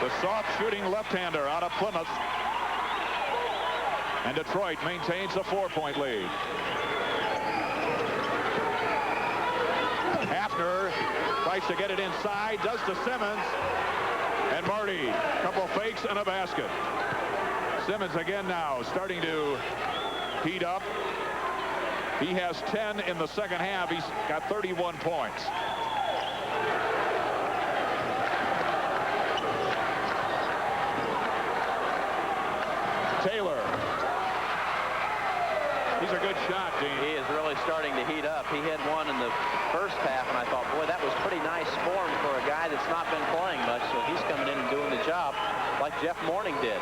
The soft shooting left-hander out of Plymouth. And Detroit maintains a 4-point lead. Hafner tries to get it inside, does to Simmons. And Marty, a couple fakes and a basket. Simmons again now starting to heat up. He has 10 in the second half. He's got 31 points. Taylor. He's a good shot, Dean. He is really starting to heat up. He had one in the first half, and I thought, boy, that was pretty nice form for a guy that's not been playing much. So he's coming in and doing the job like Jeff Mourning did.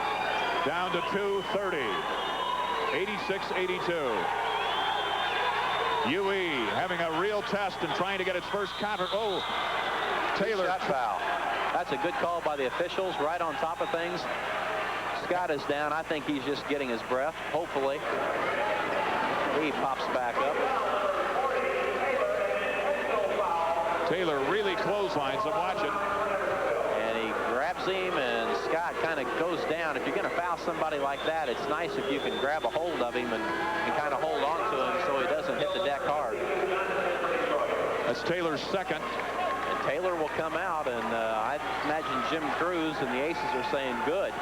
Down to 2:30. 86-82. UE having a real test and trying to get its first counter. Oh, Taylor. Shot foul. That's a good call by the officials, right on top of things. Scott is down. I think he's just getting his breath, hopefully. He pops back up. Taylor really clotheslines him. Watch it. And he grabs him, and Scott kind of goes down. If you're going to foul somebody like that, it's nice if you can grab a hold of him and kind of hold on to him so he doesn't hit the deck hard. That's Taylor's second. And Taylor will come out, and I imagine Jim Cruz and the Aces are saying good.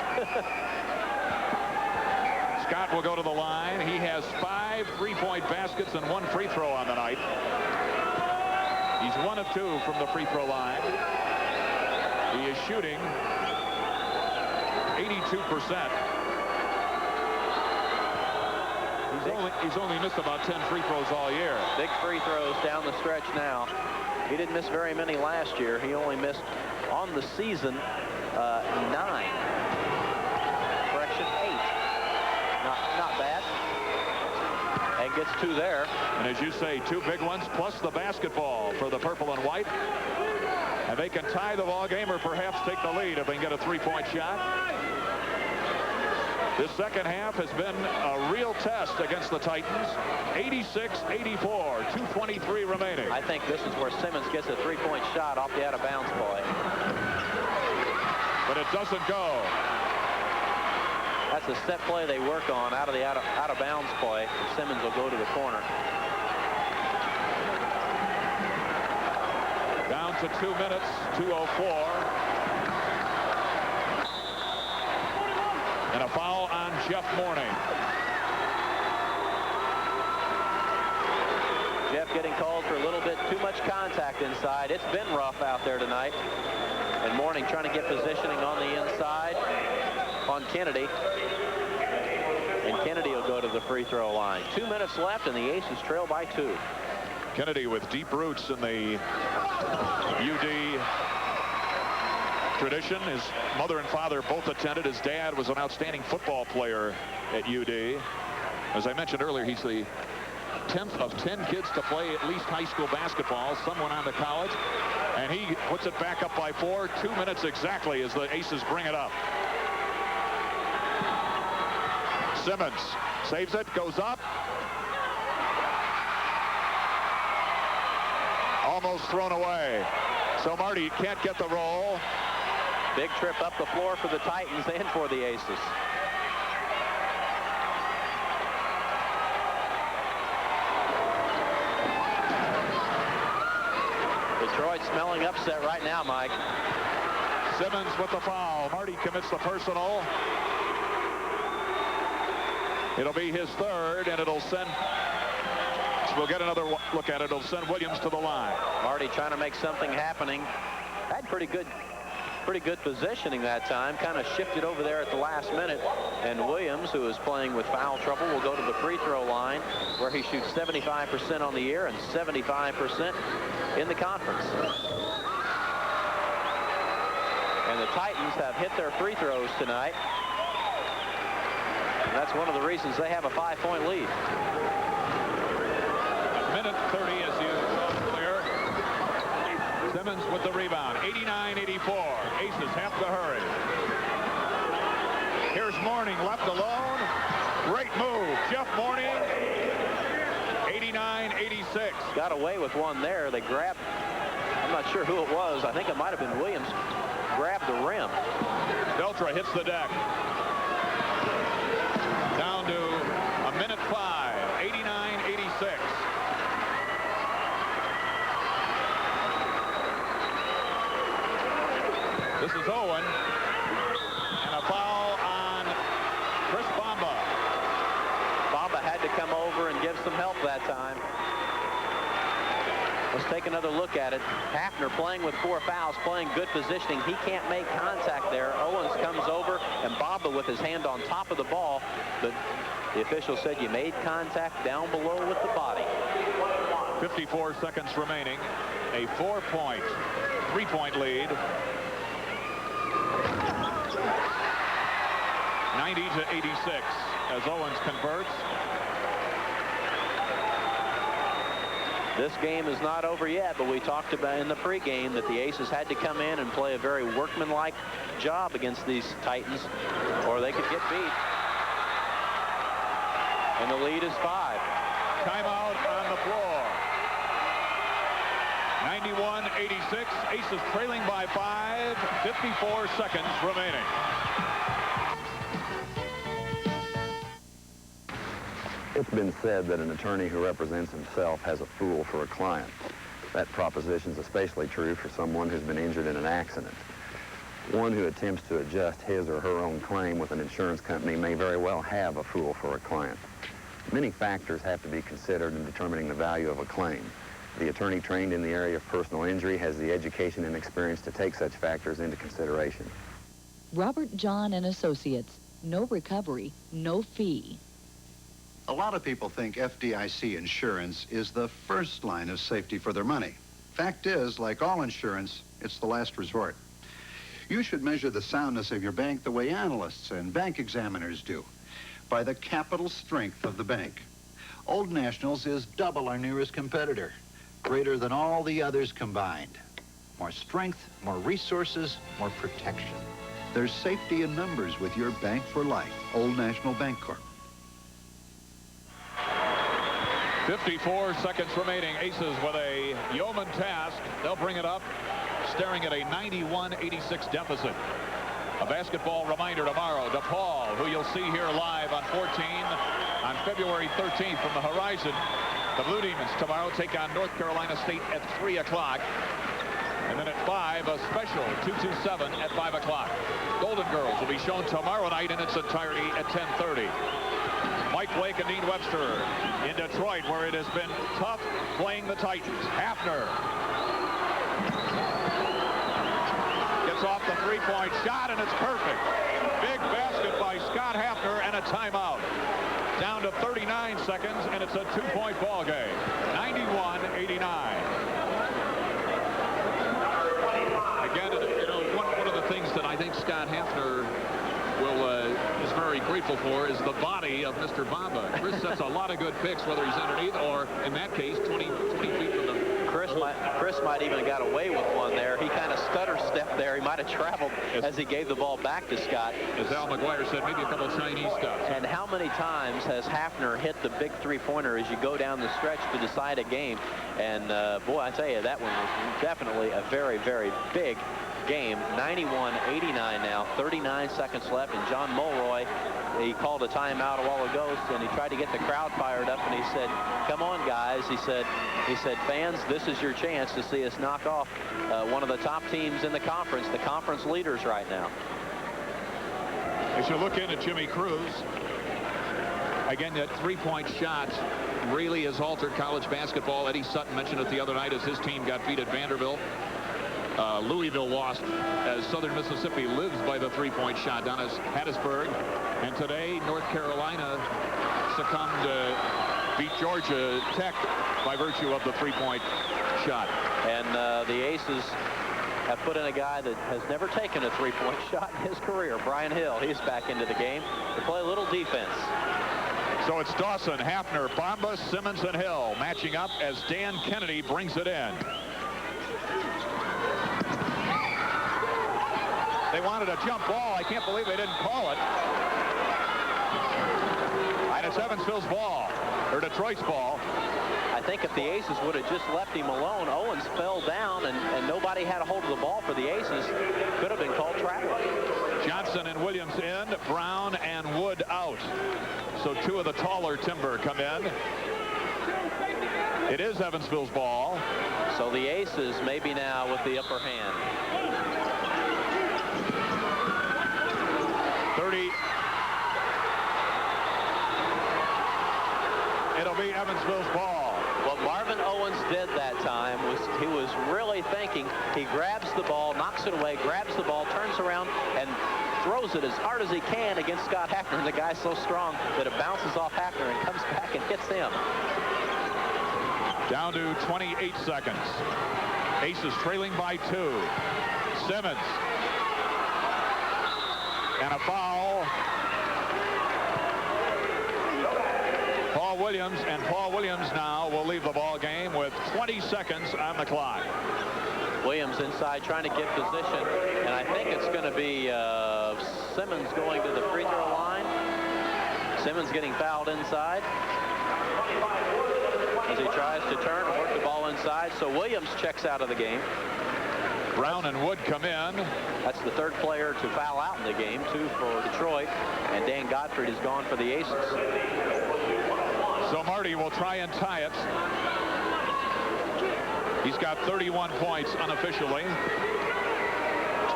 Scott will go to the line. He has 5 3-point baskets and 1 free throw on the night. He's 1 of 2 from the free throw line. He is shooting 82%. He's only missed about 10 free throws all year. Big free throws down the stretch now. He didn't miss very many last year. He only missed on the season 9. Correction, 8. Not bad. And gets 2 there. And as you say, 2 big ones plus the basketball for the purple and white. And they can tie the ball game or perhaps take the lead if they can get a 3-point shot. This second half has been a real test against the Titans. 86-84, 2:23 remaining. I think this is where Simmons gets a 3-point shot off the out-of-bounds play. But it doesn't go. That's a set play they work on out of bounds play. Simmons will go to the corner. Down to 2 minutes, 2:04. And a foul on Jeff Mourning. Jeff getting called for a little bit too much contact inside. It's been rough out there tonight. And Mourning trying to get positioning on the inside on Kennedy. And Kennedy will go to the free throw line. 2 minutes left, and the Aces trail by 2. Kennedy with deep roots in the UD tradition. His mother and father both attended. His dad was an outstanding football player at UD. As I mentioned earlier, he's the 10th of 10 kids to play at least high school basketball. Some went on to college. And he puts it back up by 4. 2 minutes exactly as the Aces bring it up. Simmons saves it, goes up. Almost thrown away. So Marty can't get the roll. Big trip up the floor for the Titans and for the Aces. Detroit smelling upset right now, Mike. Simmons with the foul. Marty commits the personal. It'll be his third, and it'll send, we'll get another look at it. It'll send Williams to the line. Marty trying to make something happening. Had pretty good positioning that time. Kind of shifted over there at the last minute. And Williams, who is playing with foul trouble, will go to the free throw line, where he shoots 75% on the year and 75% in the conference. And the Titans have hit their free throws tonight. And that's one of the reasons they have a 5-point lead. Minute 30 as you saw earlier. Simmons with the rebound. 89-84. Aces have to hurry. Here's Mourning left alone. Great move. Jeff Mourning. 89-86. Got away with one there. They grabbed, I'm not sure who it was. I think it might have been Williams. Grabbed the rim. extra hits the deck. Down to a minute 5, 89-86. This is Owen, and a foul on Chris Bamba. Bamba had to come over and give some help that time. Let's take another look at it. Hafner playing with 4 fouls, playing good positioning. He can't make contact there. Owens comes over, and Bamba with his hand on top of the ball. The official said you made contact down below with the body. 54 seconds remaining. A 4-point, 3-point lead. 90-86 as Owens converts. This game is not over yet, but we talked about in the pregame that the Aces had to come in and play a very workmanlike job against these Titans, or they could get beat. And the lead is 5. Timeout on the floor. 91-86. Aces trailing by 5. 54 seconds remaining. It's been said that an attorney who represents himself has a fool for a client. That proposition is especially true for someone who's been injured in an accident. One who attempts to adjust his or her own claim with an insurance company may very well have a fool for a client. Many factors have to be considered in determining the value of a claim. The attorney trained in the area of personal injury has the education and experience to take such factors into consideration. Robert John and Associates. No recovery, no fee. A lot of people think FDIC insurance is the first line of safety for their money. Fact is, like all insurance, it's the last resort. You should measure the soundness of your bank the way analysts and bank examiners do, by the capital strength of the bank. Old National's is double our nearest competitor, greater than all the others combined. More strength, more resources, more protection. There's safety in numbers with your bank for life. Old National Bank Corp. 54 seconds remaining. Aces with a yeoman task. They'll bring it up, staring at a 91-86 deficit. A basketball reminder tomorrow. DePaul, who you'll see here live on 14 on February 13th from the Horizon. The Blue Demons tomorrow take on North Carolina State at 3 o'clock. And then at 5, a special 227 at 5 o'clock. Golden Girls will be shown tomorrow night in its entirety at 10:30. Mike Blake and Dean Webster in Detroit, where it has been tough playing the Titans. Hafner gets off the 3-point shot, and it's perfect. Big basket by Scott Hafner, and a timeout. Down to 39 seconds, and it's a 2-point ball game. 91-89. Again, you know, one of the things that I think Scott Hafner is very grateful for is the body of Mr. Bamba. Chris sets a lot of good picks, whether he's underneath or, in that case, 20 feet from the... Chris might even have got away with one there. He kind of stutter-stepped there. He might have traveled as he gave the ball back to Scott. As Al McGuire said, maybe a couple of Chinese stuff. And how many times has Hafner hit the big 3-pointer as you go down the stretch to decide a game? And, boy, I tell you, that one was definitely a very, very big game. 91-89 now, 39 seconds left, and John Mulroy, he called a timeout a while ago, and he tried to get the crowd fired up, and he said, come on, guys. He said, fans, this is your chance to see us knock off one of the top teams in the conference leaders right now. As you look in at Jimmy Cruz, again, that 3-point shot really has altered college basketball. Eddie Sutton mentioned it the other night as his team got beat at Vanderbilt. Louisville lost as Southern Mississippi lives by the 3-point shot down at Hattiesburg. And today, North Carolina succumbed to beat Georgia Tech by virtue of the 3-point shot. And the Aces have put in a guy that has never taken a 3-point shot in his career, Brian Hill. He's back into the game to play a little defense. So it's Dawson, Hafner, Bamba, Simmons, and Hill matching up as Dan Kennedy brings it in. They wanted a jump ball. I can't believe they didn't call it. And it's Evansville's ball, or Detroit's ball. I think if the Aces would have just left him alone, Owens fell down, and nobody had a hold of the ball for the Aces. Could have been called traveling. Johnson Johnson and Williams in, Brown and Wood out. So two of the taller timber come in. It is Evansville's ball. So the Aces maybe now with the upper hand. 30. It'll be Evansville's ball. What Marvin Owens did that time was he was really thinking. He grabs the ball, knocks it away, grabs the ball, turns around, and throws it as hard as he can against Scott Hafner. And the guy's so strong that it bounces off Hafner and comes back and hits him. Down to 28 seconds. Aces trailing by 2. Simmons. And a foul. Paul Williams, and Paul Williams now will leave the ball game with 20 seconds on the clock. Williams inside trying to get position, and I think it's going to be Simmons going to the free throw line. Simmons getting fouled inside as he tries to turn and work the ball inside. So Williams checks out of the game. Brown and Wood come in. That's the third player to foul out in the game, 2 for Detroit, and Dan Gottfried is gone for the Aces. So Marty will try and tie it. He's got 31 points unofficially.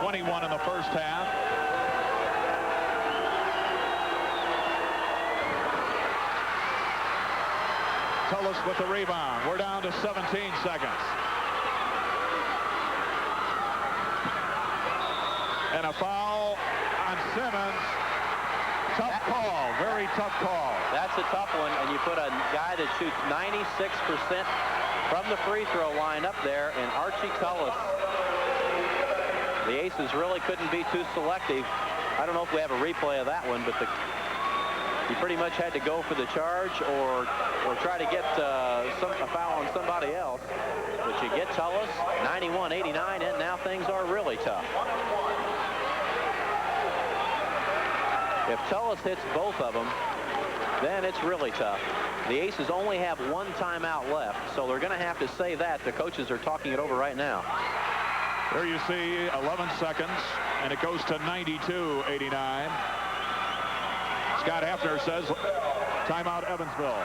21 in the first half. Tullis with the rebound. We're down to 17 seconds. And a foul on Simmons. Tough call. Very tough call. That's a tough one, and you put a guy that shoots 96% from the free throw line up there, and Archie Tullis. The Aces really couldn't be too selective. I don't know if we have a replay of that one, but he pretty much had to go for the charge or try to get a foul on somebody else. But you get Tullis, 91-89, and now things are really tough. If Tullis hits both of them, then it's really tough. The Aces only have 1 timeout left, so they're going to have to say that. The coaches are talking it over right now. There you see 11 seconds, and it goes to 92-89. Scott Hafner says, timeout Evansville.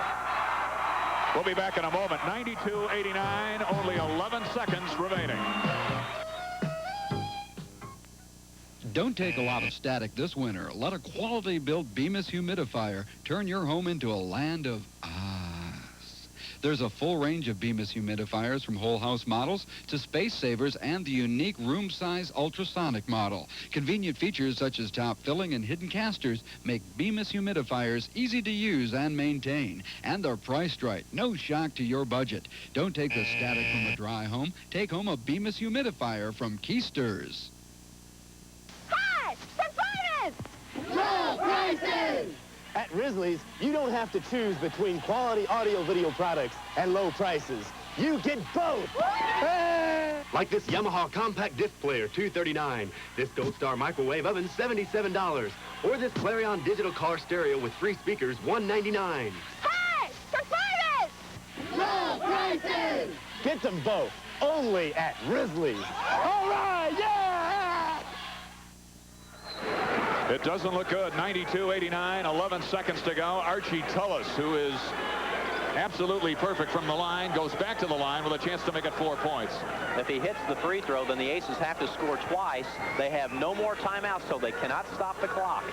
We'll be back in a moment. 92-89, only 11 seconds remaining. Don't take a lot of static this winter. Let a quality-built Bemis humidifier turn your home into a land of ahs. There's a full range of Bemis humidifiers from whole house models to space savers and the unique room-size ultrasonic model. Convenient features such as top filling and hidden casters make Bemis humidifiers easy to use and maintain. And they're priced right. No shock to your budget. Don't take the static from a dry home. Take home a Bemis humidifier from Keisters. Low prices! At Risley's, you don't have to choose between quality audio-video products and low prices. You get both! Like this Yamaha compact disc player, $239. This Gold Star microwave oven, $77. Or this Clarion digital car stereo with 3 speakers, $199. Hey! Performance! Low prices! Get them both, only at Risley's. All right, yeah! It doesn't look good. 92-89, 11 seconds to go. Archie Tullis, who is absolutely perfect from the line, goes back to the line with a chance to make it 4 points. If he hits the free throw, then the Aces have to score twice. They have no more timeouts, so they cannot stop the clock.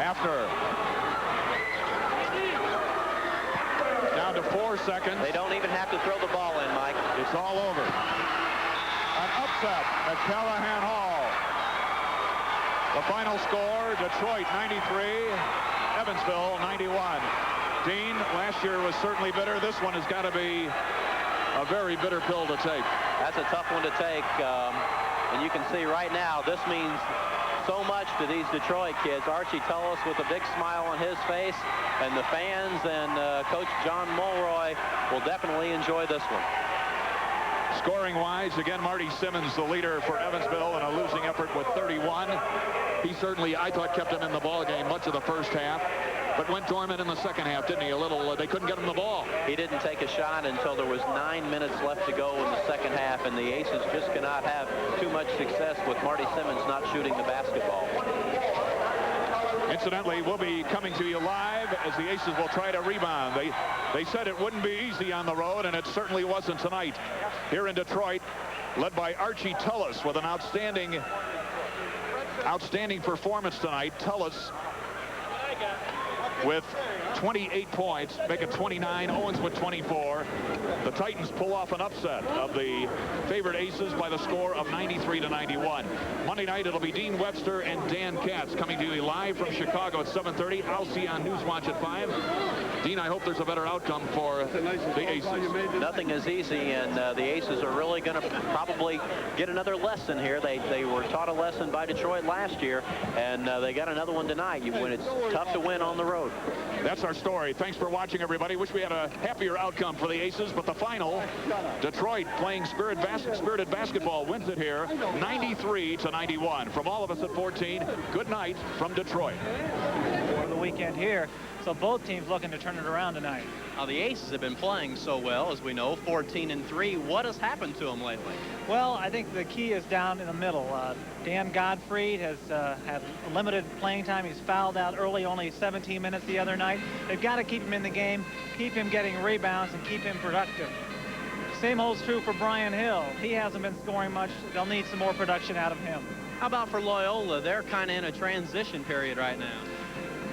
Hafner. Down to 4 seconds. They don't even have to throw the ball in, Mike. It's all over. An upset at Callahan Hall. The final score, Detroit 93, Evansville 91. Dean, last year was certainly bitter. This one has got to be a very bitter pill to take. That's a tough one to take. And you can see right now, this means so much to these Detroit kids. Archie Tullis with a big smile on his face, and the fans and Coach John Mulroy will definitely enjoy this one. Scoring-wise, again, Marty Simmons, the leader for Evansville in a losing effort with 31. He certainly, I thought, kept him in the ball game much of the first half, but went dormant in the second half, didn't he? They couldn't get him the ball. He didn't take a shot until there was 9 minutes left to go in the second half, and the Aces just cannot have too much success with Marty Simmons not shooting the basketball. Incidentally, we'll be coming to you live as the Aces will try to rebound. They said it wouldn't be easy on the road, and it certainly wasn't tonight. Here in Detroit, led by Archie Tullis with an outstanding performance tonight. Tullis with 28 points, make it 29. Owens with 24. The Titans pull off an upset of the favored Aces by the score of 93-91. Monday night, it'll be Dean Webster and Dan Katz coming to you live from Chicago at 7:30. I'll see you on Newswatch at 5. Dean, I hope there's a better outcome for the Aces. Nothing is easy, and the Aces are really going to probably get another lesson here. They were taught a lesson by Detroit last year, and they got another one tonight. When it's tough to win on the road. That's our story. Thanks for watching, everybody. Wish we had a happier outcome for the Aces, but the final, Detroit playing spirited basketball wins it here, 93-91. From all of us at 14, good night from Detroit. For the weekend here, so both teams looking to turn it around tonight. The Aces have been playing so well, as we know, 14-3. What has happened to them lately? Well, I think the key is down in the middle. Dan Godfrey has had limited playing time. He's fouled out early, only 17 minutes the other night. They've got to keep him in the game, keep him getting rebounds, and keep him productive. Same holds true for Brian Hill. He hasn't been scoring much. They'll need some more production out of him. How about for Loyola? They're kind of in a transition period right now.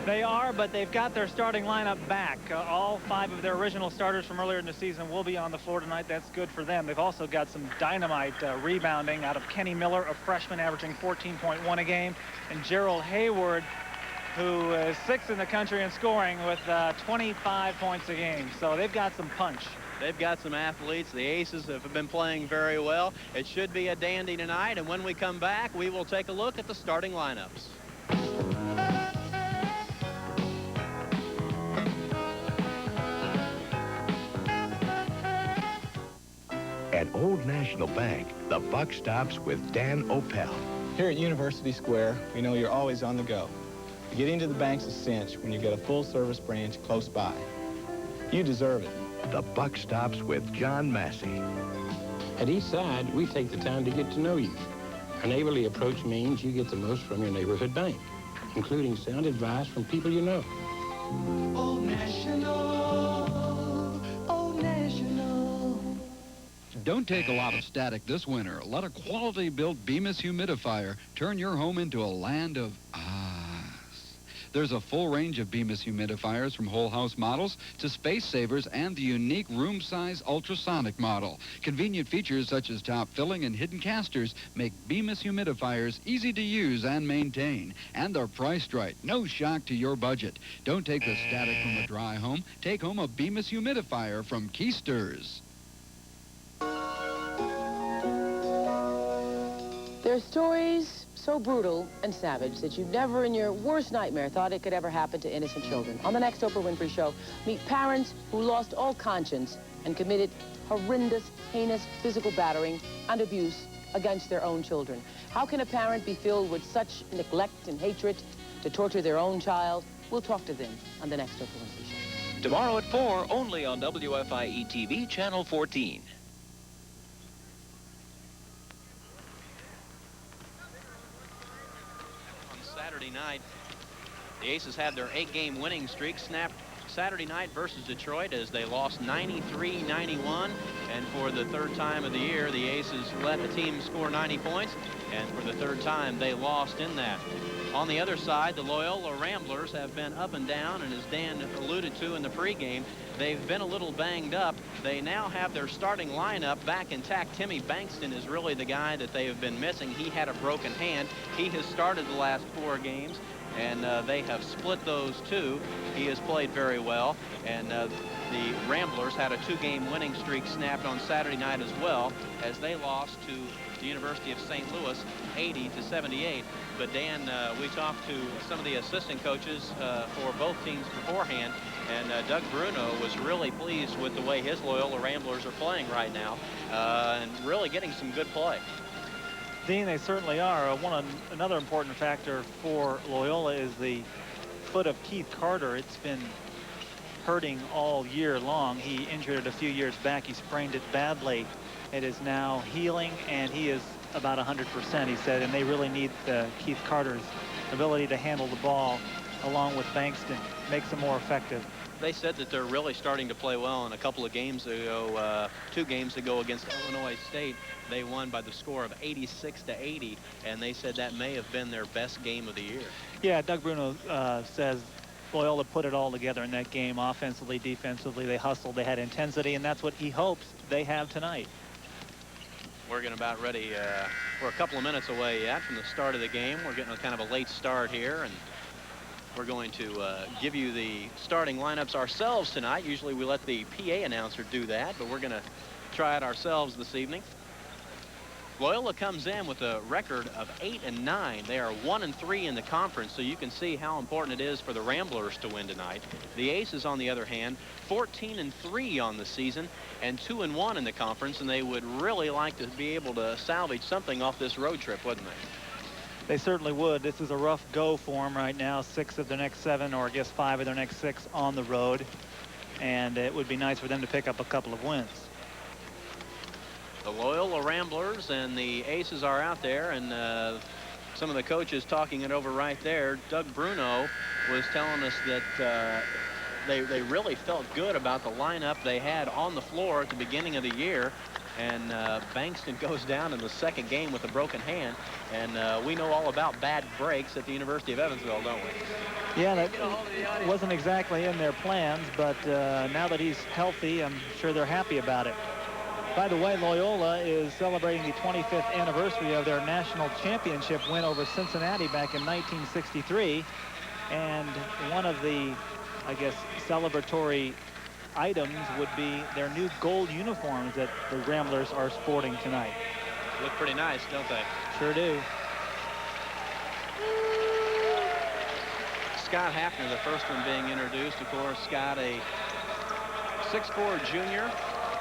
They are, but they've got their starting lineup back. All 5 of their original starters from earlier in the season will be on the floor tonight. That's good for them. They've also got some dynamite rebounding out of Kenny Miller, a freshman averaging 14.1 a game, and Gerald Hayward, who is 6th in the country in scoring with 25 points a game. So they've got some punch. They've got some athletes. The Aces have been playing very well. It should be a dandy tonight, and when we come back, we will take a look at the starting lineups. At Old National Bank, the buck stops with Dan Opel. Here at University Square, we know you're always on the go. Getting to the bank's a cinch when you get a full-service branch close by. You deserve it. The buck stops with John Massey. At Eastside, we take the time to get to know you. Our neighborly approach means you get the most from your neighborhood bank, including sound advice from people you know. Old National, Old National. Don't take a lot of static this winter. Let a quality-built Bemis humidifier turn your home into a land of There's a full range of Bemis humidifiers from whole house models to space savers and the unique room size ultrasonic model. Convenient features such as top filling and hidden casters make Bemis humidifiers easy to use and maintain. And they're priced right. No shock to your budget. Don't take the static from a dry home. Take home a Bemis humidifier from Keisters. There are stories so brutal and savage that you never in your worst nightmare thought it could ever happen to innocent children. On the next Oprah Winfrey Show, meet parents who lost all conscience and committed horrendous, heinous physical battering and abuse against their own children. How can a parent be filled with such neglect and hatred to torture their own child? We'll talk to them on the next Oprah Winfrey Show. Tomorrow at 4, only on WFIE-TV, Channel 14. Saturday night, the Aces had their 8-game winning streak snapped Saturday night versus Detroit as they lost 93-91, and for the third time of the year, the Aces let the team score 90 points, and for the third time, they lost in that. On the other side, the Loyola Ramblers have been up and down, and as Dan alluded to in the pregame, they've been a little banged up. They now have their starting lineup back intact. Timmy Bankston is really the guy that they have been missing. He had a broken hand. He has started the last 4 games, and they have split those 2. He has played very well, and the Ramblers had a 2-game winning streak snapped on Saturday night as well, as they lost to the University of St. Louis 80-78. But Dan, we talked to some of the assistant coaches for both teams beforehand, and Doug Bruno was really pleased with the way his Loyola Ramblers are playing right now, and really getting some good play. Dean, they certainly are. Another important factor for Loyola is the foot of Keith Carter. It's been hurting all year long. He injured it a few years back. He sprained it badly. It is now healing, and he is about 100%, he said, and they really need Keith Carter's ability to handle the ball along with Bankston, makes them more effective. They said that they're really starting to play well. In a couple of games ago, 2 games ago against Illinois State, they won by the score of 86-80, and they said that may have been their best game of the year. Yeah, Doug Bruno says Loyola put it all together in that game, offensively, defensively. They hustled, they had intensity, and that's what he hopes they have tonight. We're getting about ready. We're a couple of minutes away yet from the start of the game. We're getting a kind of a late start here, and we're going to give you the starting lineups ourselves tonight. Usually we let the PA announcer do that, but we're going to try it ourselves this evening. Loyola comes in with a record of 8-9. They are 1-3 in the conference, so you can see how important it is for the Ramblers to win tonight. The Aces, on the other hand, 14-3 on the season and 2-1 in the conference, and they would really like to be able to salvage something off this road trip, wouldn't they? They certainly would. This is a rough go for them right now. 6 of their next 7, or I guess 5 of their next 6 on the road, and it would be nice for them to pick up a couple of wins. The Loyola Ramblers and the Aces are out there, and some of the coaches talking it over right there. Doug Bruno was telling us that they really felt good about the lineup they had on the floor at the beginning of the year. And Bankston goes down in the second game with a broken hand, and we know all about bad breaks at the University of Evansville, don't we? Yeah, that wasn't exactly in their plans, but now that he's healthy, I'm sure they're happy about it. By the way, Loyola is celebrating the 25th anniversary of their national championship win over Cincinnati back in 1963. And one of the, I guess, celebratory items would be their new gold uniforms that the Ramblers are sporting tonight. Look pretty nice, don't they? Sure do. Scott Hafner, the first one being introduced. Of course, Scott, a 6'4" junior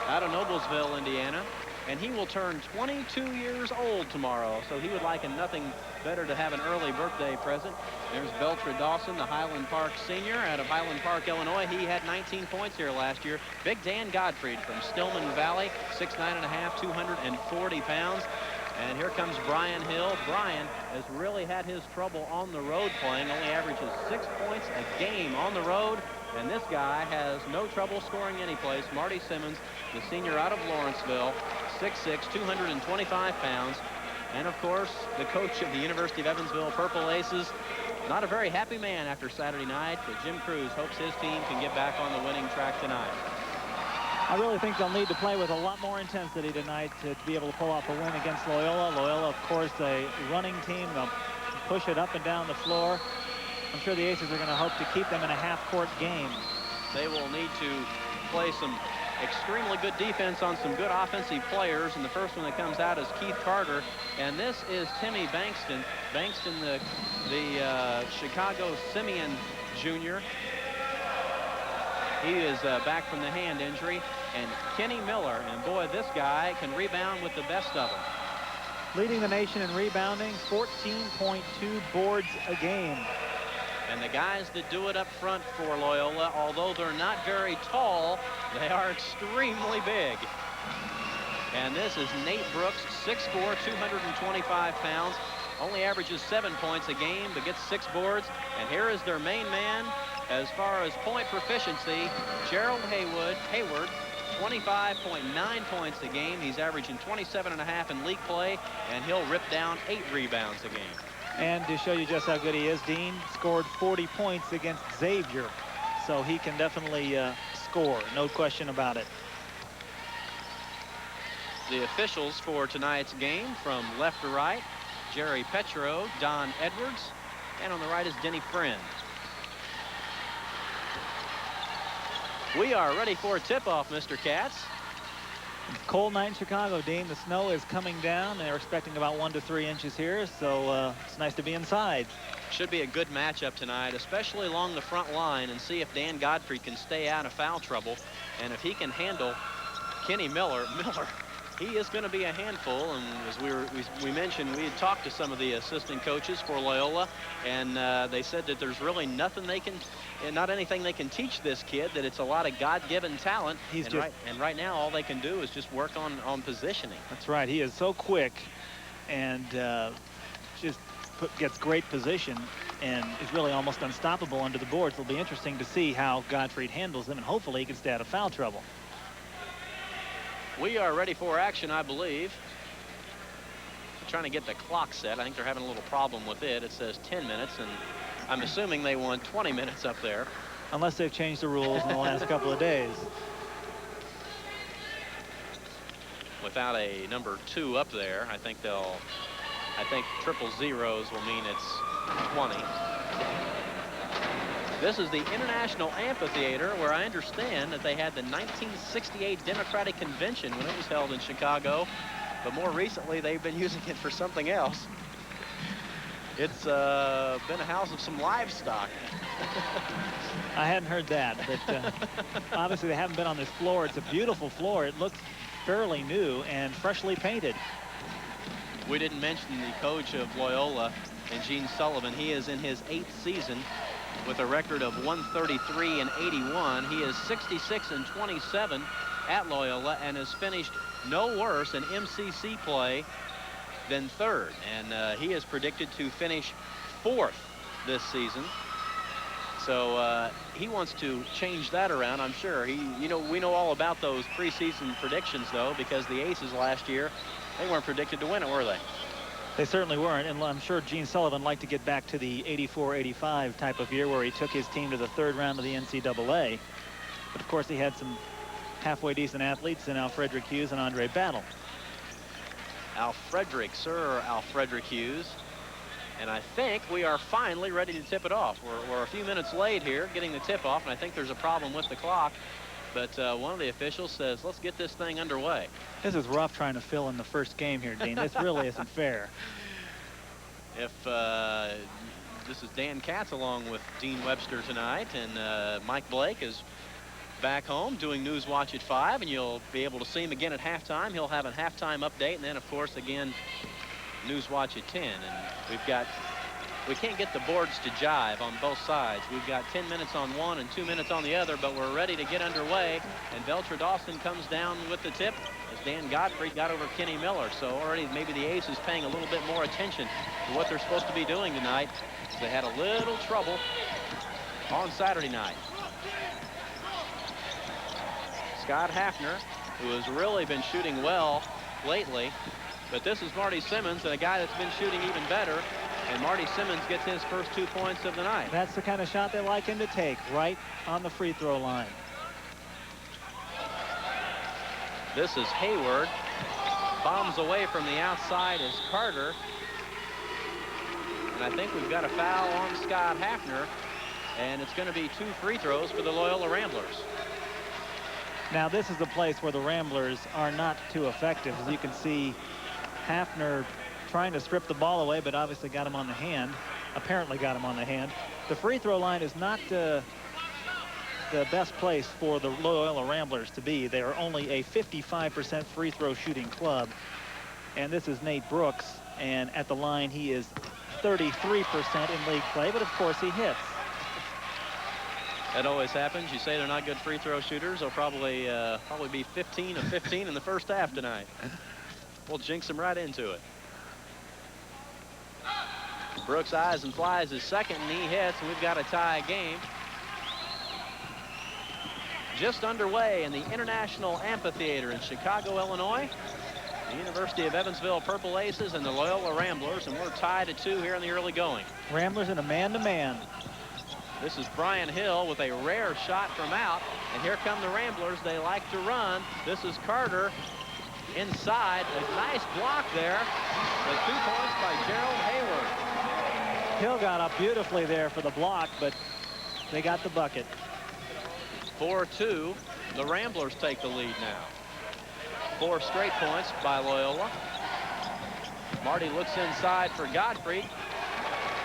out of Noblesville, Indiana, and he will turn 22 years old tomorrow, so he would like nothing better to have an early birthday present. There's Beltra Dawson, the Highland Park senior out of Highland Park, Illinois. He had 19 points here last year. Big Dan Gottfried from Stillman Valley, 6'9½", 240 pounds. And here comes Brian Hill. Brian has really had his trouble on the road playing, only averages 6 points a game on the road. And this guy has no trouble scoring any place. Marty Simmons, the senior out of Lawrenceville, 6'6", 225 pounds. And, of course, the coach of the University of Evansville Purple Aces. Not a very happy man after Saturday night, but Jim Cruz hopes his team can get back on the winning track tonight. I really think they'll need to play with a lot more intensity tonight to be able to pull off a win against Loyola. Loyola, of course, a running team. They'll push it up and down the floor. I'm sure the Aces are going to hope to keep them in a half-court game. They will need to play some extremely good defense on some good offensive players, and the first one that comes out is Keith Carter, and this is Timmy Bankston. Bankston, the Chicago Simeon junior. He is back from the hand injury, and Kenny Miller, and boy, this guy can rebound with the best of them. Leading the nation in rebounding, 14.2 boards a game. And the guys that do it up front for Loyola, although they're not very tall, they are extremely big. And this is Nate Brooks, 6'4", 225 pounds, only averages 7 points a game, but gets 6 boards. And here is their main man as far as point proficiency, Gerald Hayward, 25.9 points a game. He's averaging 27.5 in league play, and he'll rip down 8 rebounds a game. And to show you just how good he is, Dean scored 40 points against Xavier. So he can definitely score, no question about it. The officials for tonight's game from left to right, Jerry Petro, Don Edwards, and on the right is Denny Friend. We are ready for a tip-off, Mr. Katz. Cold night in Chicago, Dean. The snow is coming down, and they're expecting about 1 to 3 inches here, so it's nice to be inside. Should be a good matchup tonight, especially along the front line, and see if Dan Gottfried can stay out of foul trouble, and if he can handle Kenny Miller. Miller he is going to be a handful. And as we mentioned, we had talked to some of the assistant coaches for Loyola, and they said that there's really nothing they can, not anything they can teach this kid, that it's a lot of God-given talent. And right now all they can do is just work on positioning. That's right. He is so quick and just gets great position and is really almost unstoppable under the boards. It'll be interesting to see how Detriot handles him, and hopefully he can stay out of foul trouble. We are ready for action, I believe. I'm trying to get the clock set. I think they're having a little problem with it. It says 10 minutes, and I'm assuming they want 20 minutes up there. Unless they've changed the rules in the last couple of days. Without a number 2 up there, I think triple zeros will mean it's 20. This is the International Amphitheater, where I understand that they had the 1968 Democratic Convention when it was held in Chicago, but more recently they've been using it for something else. It's been a house of some livestock. I hadn't heard that, but obviously they haven't been on this floor. It's a beautiful floor. It looks fairly new and freshly painted. We didn't mention the coach of Loyola, and Gene Sullivan. He is in his 8th season with a record of 133-81. He is 66-27 at Loyola and has finished no worse in MCC play than 3rd. And he is predicted to finish 4th this season. So he wants to change that around, I'm sure. We know all about those preseason predictions, though, because the Aces last year, they weren't predicted to win it, were they? They certainly weren't, and I'm sure Gene Sullivan liked to get back to the 84-85 type of year where he took his team to the 3rd round of the NCAA. But of course he had some halfway decent athletes in Al Frederick Hughes and Andre Battle. Sir Al Frederick Hughes. And I think we are finally ready to tip it off. We're a few minutes late here getting the tip off, and I think there's a problem with the clock. But one of the officials says, let's get this thing underway. This is rough trying to fill in the first game here, Dean. This really isn't fair. If this is Dan Katz along with Dean Webster tonight, and Mike Blake is back home doing News Watch at 5, and you'll be able to see him again at halftime. He'll have a halftime update, and then, of course, again, News Watch at 10. And we can't get the boards to jive on both sides. We've got 10 minutes on one and 2 minutes on the other, but we're ready to get underway. And Belcher Dawson comes down with the tip as Dan Gottfried got over Kenny Miller. So already maybe the Aces paying a little bit more attention to what they're supposed to be doing tonight. They had a little trouble on Saturday night. Scott Hafner, who has really been shooting well lately, but this is Marty Simmons, and a guy that's been shooting even better. And Marty Simmons gets his first 2 points of the night. That's the kind of shot they like him to take, right on the free throw line. This is Hayward. Bombs away from the outside is Carter. And I think we've got a foul on Scott Hafner. And it's going to be 2 free throws for the Loyola Ramblers. Now, this is a place where the Ramblers are not too effective. As you can see, Hafner trying to strip the ball away, but obviously got him on the hand. Apparently got him on the hand. The free throw line is not the best place for the Loyola Ramblers to be. They are only a 55% free throw shooting club. And this is Nate Brooks. And at the line, he is 33% in league play, but of course he hits. That always happens. You say they're not good free throw shooters. They'll probably be 15 of 15 in the first half tonight. We'll jinx them right into it. Brooks eyes and flies his second, and he hits, and we've got a tie game. Just underway in the International Amphitheater in Chicago, Illinois. The University of Evansville Purple Aces and the Loyola Ramblers, and we're tied at 2 here in the early going. Ramblers in a man-to-man. This is Brian Hill with a rare shot from out, and here come the Ramblers. They like to run. This is Carter inside. A nice block there. The 2 points by Gerald Hayward. Hill got up beautifully there for the block, but they got the bucket. 4-2. The Ramblers take the lead now. 4 straight points by Loyola. Marty looks inside for Gottfried,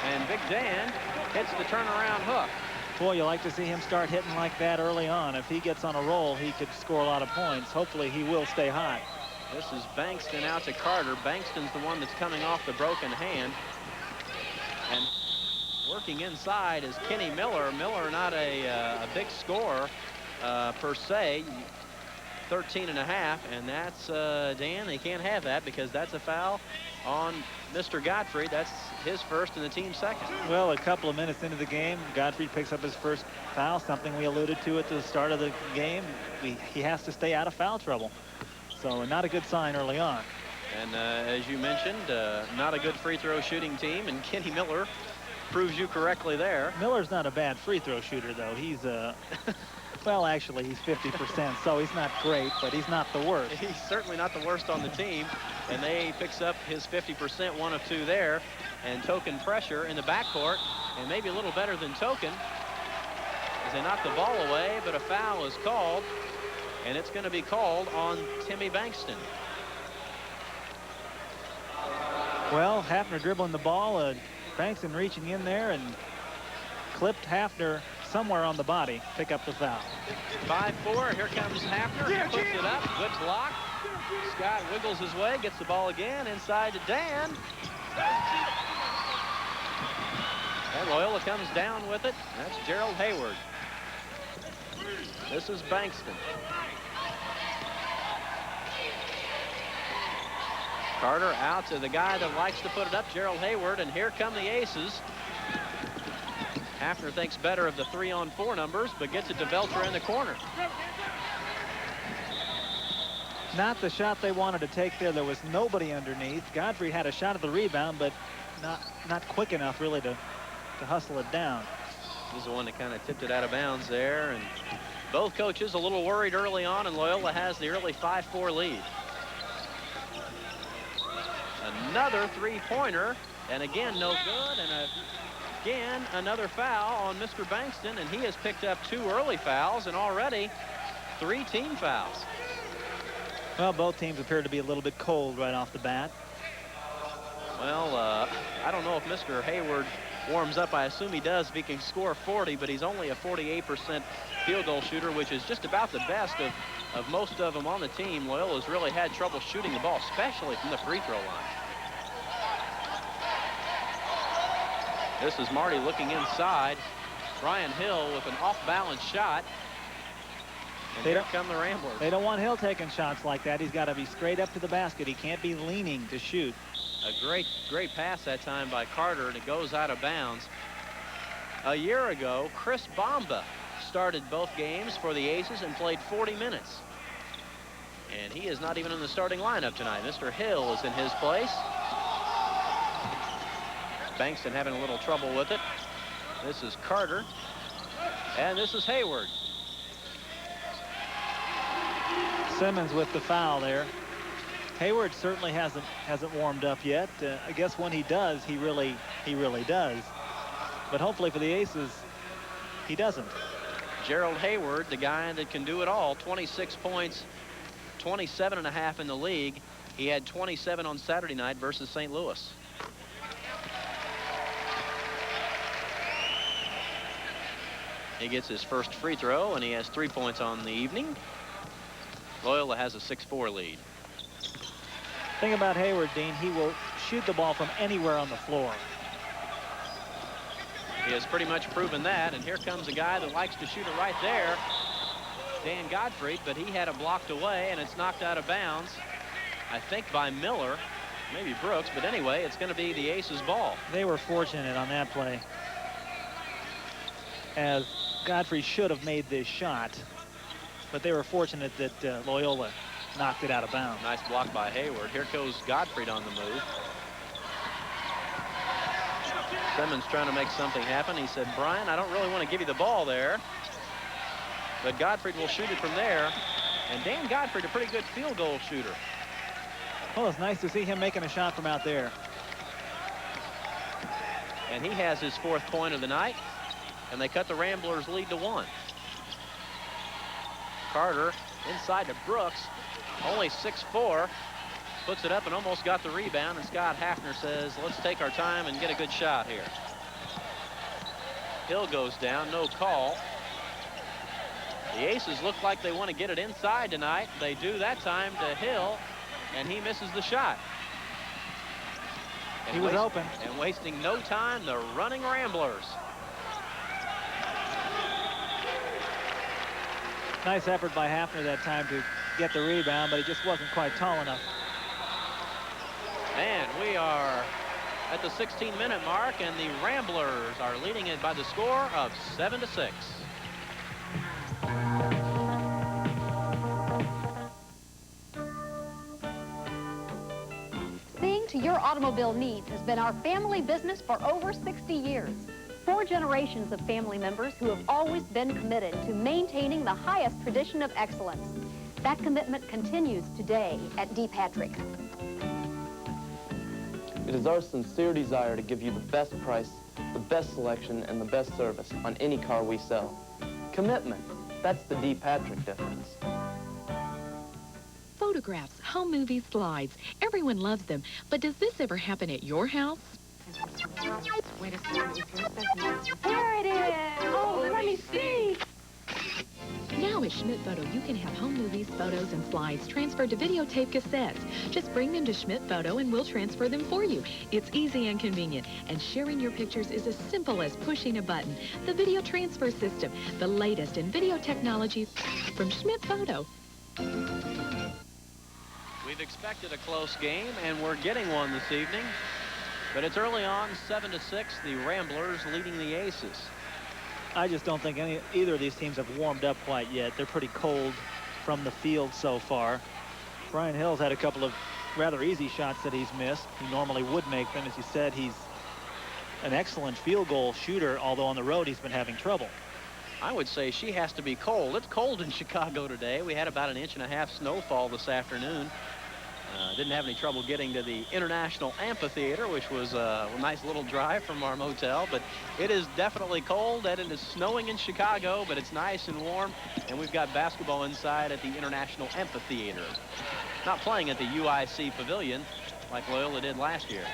and Big Dan hits the turnaround hook. Boy, you like to see him start hitting like that early on. If he gets on a roll, he could score a lot of points. Hopefully he will stay hot. This is Bankston out to Carter. Bankston's the one that's coming off the broken hand. And working inside is Kenny Miller. Miller not a big scorer per se. 13 and a half, and that's Dan, they can't have that because that's a foul on Mr. Godfrey. That's his first and the team's second. Well, a couple of minutes into the game, Godfrey picks up his first foul, something we alluded to at the start of the game. He has to stay out of foul trouble. So not a good sign early on. And as you mentioned, not a good free throw shooting team, and Kenny Miller proves you correctly there. Miller's not a bad free throw shooter, though. He's well, actually, he's 50%, so he's not great, but he's not the worst. He's certainly not the worst on the team, and they picks up his 50%, 1 of 2 there, and Token pressure in the backcourt, and maybe a little better than Token, as they knock the ball away, but a foul is called, and it's going to be called on Timmy Bankston. Well, Hafner dribbling the ball, Bankston reaching in there and clipped Hafner somewhere on the body, pick up the foul. 5-4, here comes Hafner, he puts it up, good block. Scott wiggles his way, gets the ball again, inside to Dan. And Loyola comes down with it, that's Gerald Hayward. This is Bankston. Carter out to the guy that likes to put it up, Gerald Hayward, and here come the Aces. Hafner thinks better of the 3-on-4 numbers, but gets it to Belcher in the corner. Not the shot they wanted to take there. There was nobody underneath. Godfrey had a shot at the rebound, but not quick enough really to hustle it down. He's the one that kind of tipped it out of bounds there, and both coaches a little worried early on, and Loyola has the early 5-4 lead. Another three-pointer, and again no good, and again another foul on Mr. Bankston, and he has picked up 2 early fouls and already 3 team fouls. Well, both teams appear to be a little bit cold right off the bat. Well, I don't know if Mr. Hayward warms up. I assume he does if he can score 40, but he's only a 48% field goal shooter, which is just about the best of most of them on the team. Loyola's really had trouble shooting the ball, especially from the free throw line. This is Marty looking inside. Brian Hill with an off-balance shot. And here come the Ramblers. They don't want Hill taking shots like that. He's got to be straight up to the basket. He can't be leaning to shoot. A great pass that time by Carter, and it goes out of bounds. A year ago, Chris Bamba started both games for the Aces and played 40 minutes. And he is not even in the starting lineup tonight. Mr. Hill is in his place. Bankston having a little trouble with it. This is Carter. And this is Hayward. Simmons with the foul there. Hayward certainly hasn't warmed up yet. I guess when he does, he really does. But hopefully for the Aces, he doesn't. Gerald Hayward, the guy that can do it all. 26 points, 27.5 in the league. He had 27 on Saturday night versus St. Louis. He gets his first free throw, and he has 3 points on the evening. Loyola has a 6-4 lead. Thing about Hayward, Dean, he will shoot the ball from anywhere on the floor. He has pretty much proven that, and here comes a guy that likes to shoot it right there, Dan Godfrey, but he had it blocked away, and it's knocked out of bounds, I think by Miller, maybe Brooks, but anyway, it's going to be the Aces' ball. They were fortunate on that play, as Godfrey should have made this shot, but they were fortunate that Loyola knocked it out of bounds. Nice block by Hayward. Here goes Godfrey on the move. Simmons trying to make something happen. He said, Brian, I don't really want to give you the ball there, but Godfrey will shoot it from there. And Dan Godfrey, a pretty good field goal shooter. Well, it's nice to see him making a shot from out there. And he has his 4th point of the night, and they cut the Ramblers' lead to 1. Carter inside to Brooks, only 6'4", puts it up and almost got the rebound, and Scott Hafner says, let's take our time and get a good shot here. Hill goes down, no call. The Aces look like they want to get it inside tonight. They do that time to Hill, and he misses the shot. And he was open. And wasting no time, the running Ramblers. Nice effort by Hafner that time to get the rebound, but he just wasn't quite tall enough. And we are at the 16-minute mark, and the Ramblers are leading it by the score of 7-6. Seeing to your automobile needs has been our family business for over 60 years. 4 generations of family members who have always been committed to maintaining the highest tradition of excellence. That commitment continues today at Detriot. It is our sincere desire to give you the best price, the best selection, and the best service on any car we sell. Commitment, that's the Detriot difference. Photographs, home movies, slides. Everyone loves them. But does this ever happen at your house? Wait a second. There it is. Oh, let me see. Now at Schmidt Photo, you can have home movies, photos, and slides transferred to videotape cassettes. Just bring them to Schmidt Photo and we'll transfer them for you. It's easy and convenient, and sharing your pictures is as simple as pushing a button. The video transfer system, the latest in video technology from Schmidt Photo. We've expected a close game, and we're getting one this evening. But it's early on, 7-6, the Ramblers leading the Aces. I just don't think either of these teams have warmed up quite yet. They're pretty cold from the field so far. Brian Hill's had a couple of rather easy shots that he's missed. He normally would make them. As you said, he's an excellent field goal shooter, although on the road he's been having trouble. I would say she has to be cold. It's cold in Chicago today. We had about 1.5 inches snowfall this afternoon. Didn't have any trouble getting to the International Amphitheater, which was a nice little drive from our motel. But it is definitely cold, and it is snowing in Chicago, but it's nice and warm. And we've got basketball inside at the International Amphitheater. Not playing at the UIC Pavilion like Loyola did last year.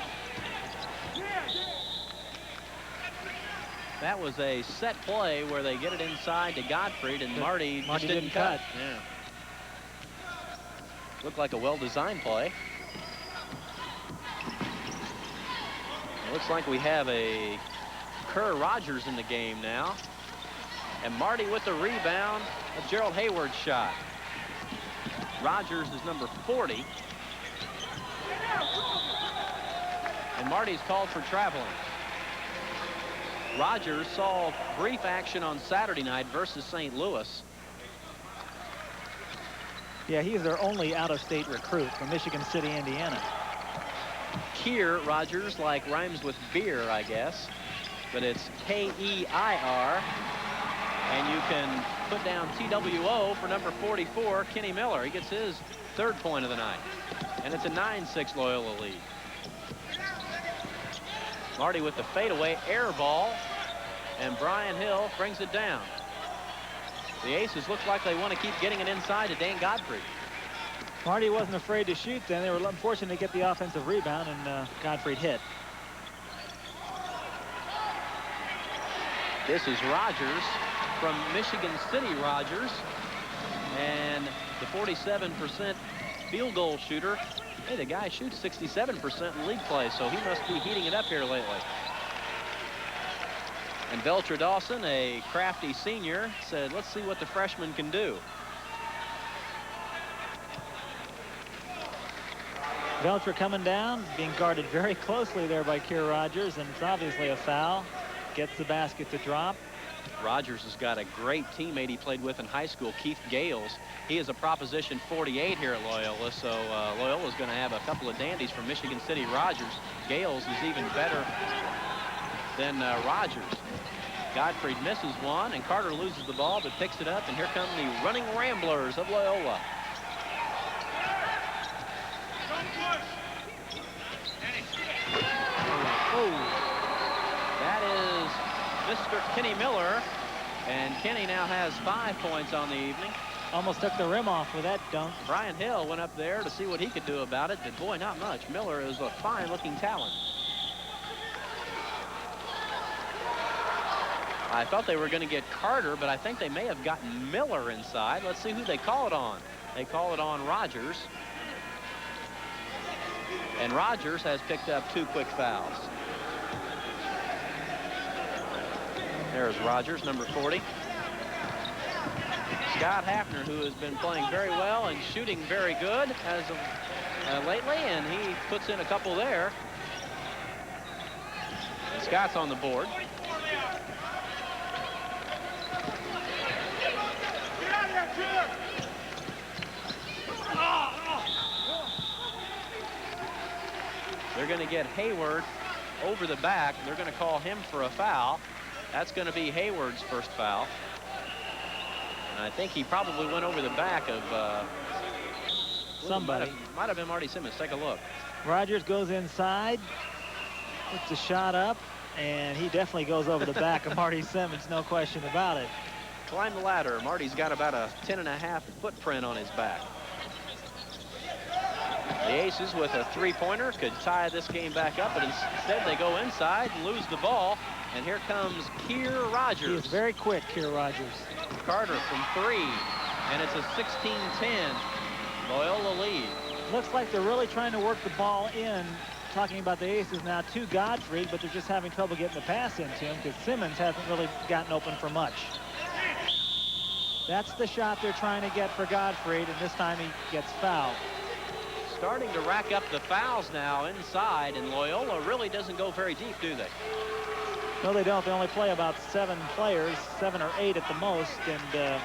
That was a set play where they get it inside to Gottfried, and Marty just didn't cut. Yeah. Looked like a well-designed play. It looks like we have a Kerr Rogers in the game now. And Marty with the rebound of Gerald Hayward's shot. Rogers is number 40. And Marty's called for traveling. Rogers saw brief action on Saturday night versus St. Louis. Yeah, he's their only out-of-state recruit from Michigan City, Indiana. Keir Rogers, like rhymes with beer, I guess. But it's K-E-I-R. And you can put down T-W-O for number 44, Kenny Miller. He gets his 3rd point of the night. And it's a 9-6 Loyola lead. Marty with the fadeaway air ball. And Brian Hill brings it down. The Aces look like they want to keep getting it inside to Dan Gottfried. Marty wasn't afraid to shoot then. They were unfortunate to get the offensive rebound, and Gottfried hit. This is Rogers from Michigan City Rogers. And the 47% field goal shooter. Hey, the guy shoots 67% in league play, so he must be heating it up here lately. And Belcher Dawson, a crafty senior, said, let's see what the freshman can do. Belcher coming down, being guarded very closely there by Keir Rogers, and it's obviously a foul. Gets the basket to drop. Rogers has got a great teammate he played with in high school, Keith Gales. He is a Proposition 48 here at Loyola, so Loyola's going to have a couple of dandies from Michigan City Rogers. Gales is even better than Rogers. Gottfried misses one, and Carter loses the ball, but picks it up, and here come the running Ramblers of Loyola. That is Mr. Kenny Miller, and Kenny now has 5 points on the evening. Almost took the rim off with that dunk. Brian Hill went up there to see what he could do about it, but boy, not much. Miller is a fine-looking talent. I thought they were going to get Carter, but I think they may have gotten Miller inside. Let's see who they call it on. They call it on Rogers. And Rogers has picked up 2 quick fouls. There's Rogers, number 40. Scott Hafner, who has been playing very well and shooting very good as of lately, and he puts in a couple there. And Scott's on the board. They're going to get Hayward over the back. They're going to call him for a foul. That's going to be Hayward's first foul. And I think he probably went over the back of somebody. Might have been Marty Simmons. Take a look. Rogers goes inside, puts a shot up, and he definitely goes over the back of Marty Simmons, no question about it. Climb the ladder. Marty's got about a 10.5 footprint on his back. The Aces with a 3-pointer could tie this game back up, but instead they go inside and lose the ball. And here comes Keir Rogers. He is very quick, Keir Rogers. Carter from 3, and it's a 16-10 Loyola lead. Looks like they're really trying to work the ball in, talking about the Aces now to Godfrey, but they're just having trouble getting the pass into him because Simmons hasn't really gotten open for much. That's the shot they're trying to get for Godfrey, and this time he gets fouled. Starting to rack up the fouls now inside, and Loyola really doesn't go very deep, do they? No, they don't. They only play about 7 players, 7 or 8 at the most, and the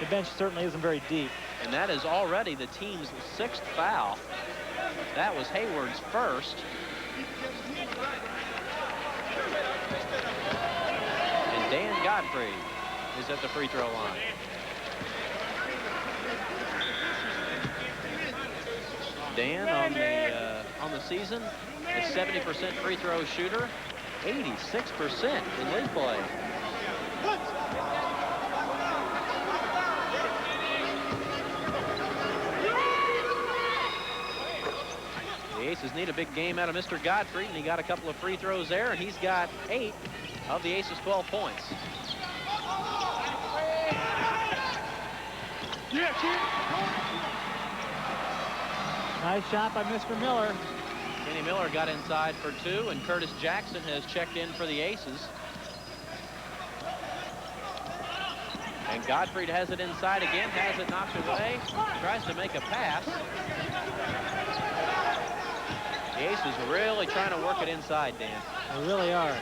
bench certainly isn't very deep. And that is already the team's 6th foul. That was Hayward's first. And Dan Godfrey is at the free throw line. Dan on the season, a 70% free throw shooter, 86% in league play. The Aces need a big game out of Mr. Godfrey, and he got a couple of free throws there, and he's got 8 of the Aces' 12 points. Nice shot by Mr. Miller. Kenny Miller got inside for 2, and Curtis Jackson has checked in for the Aces. And Gottfried has it inside again, has it knocked away, tries to make a pass. The Aces really trying to work it inside, Dan. They really are.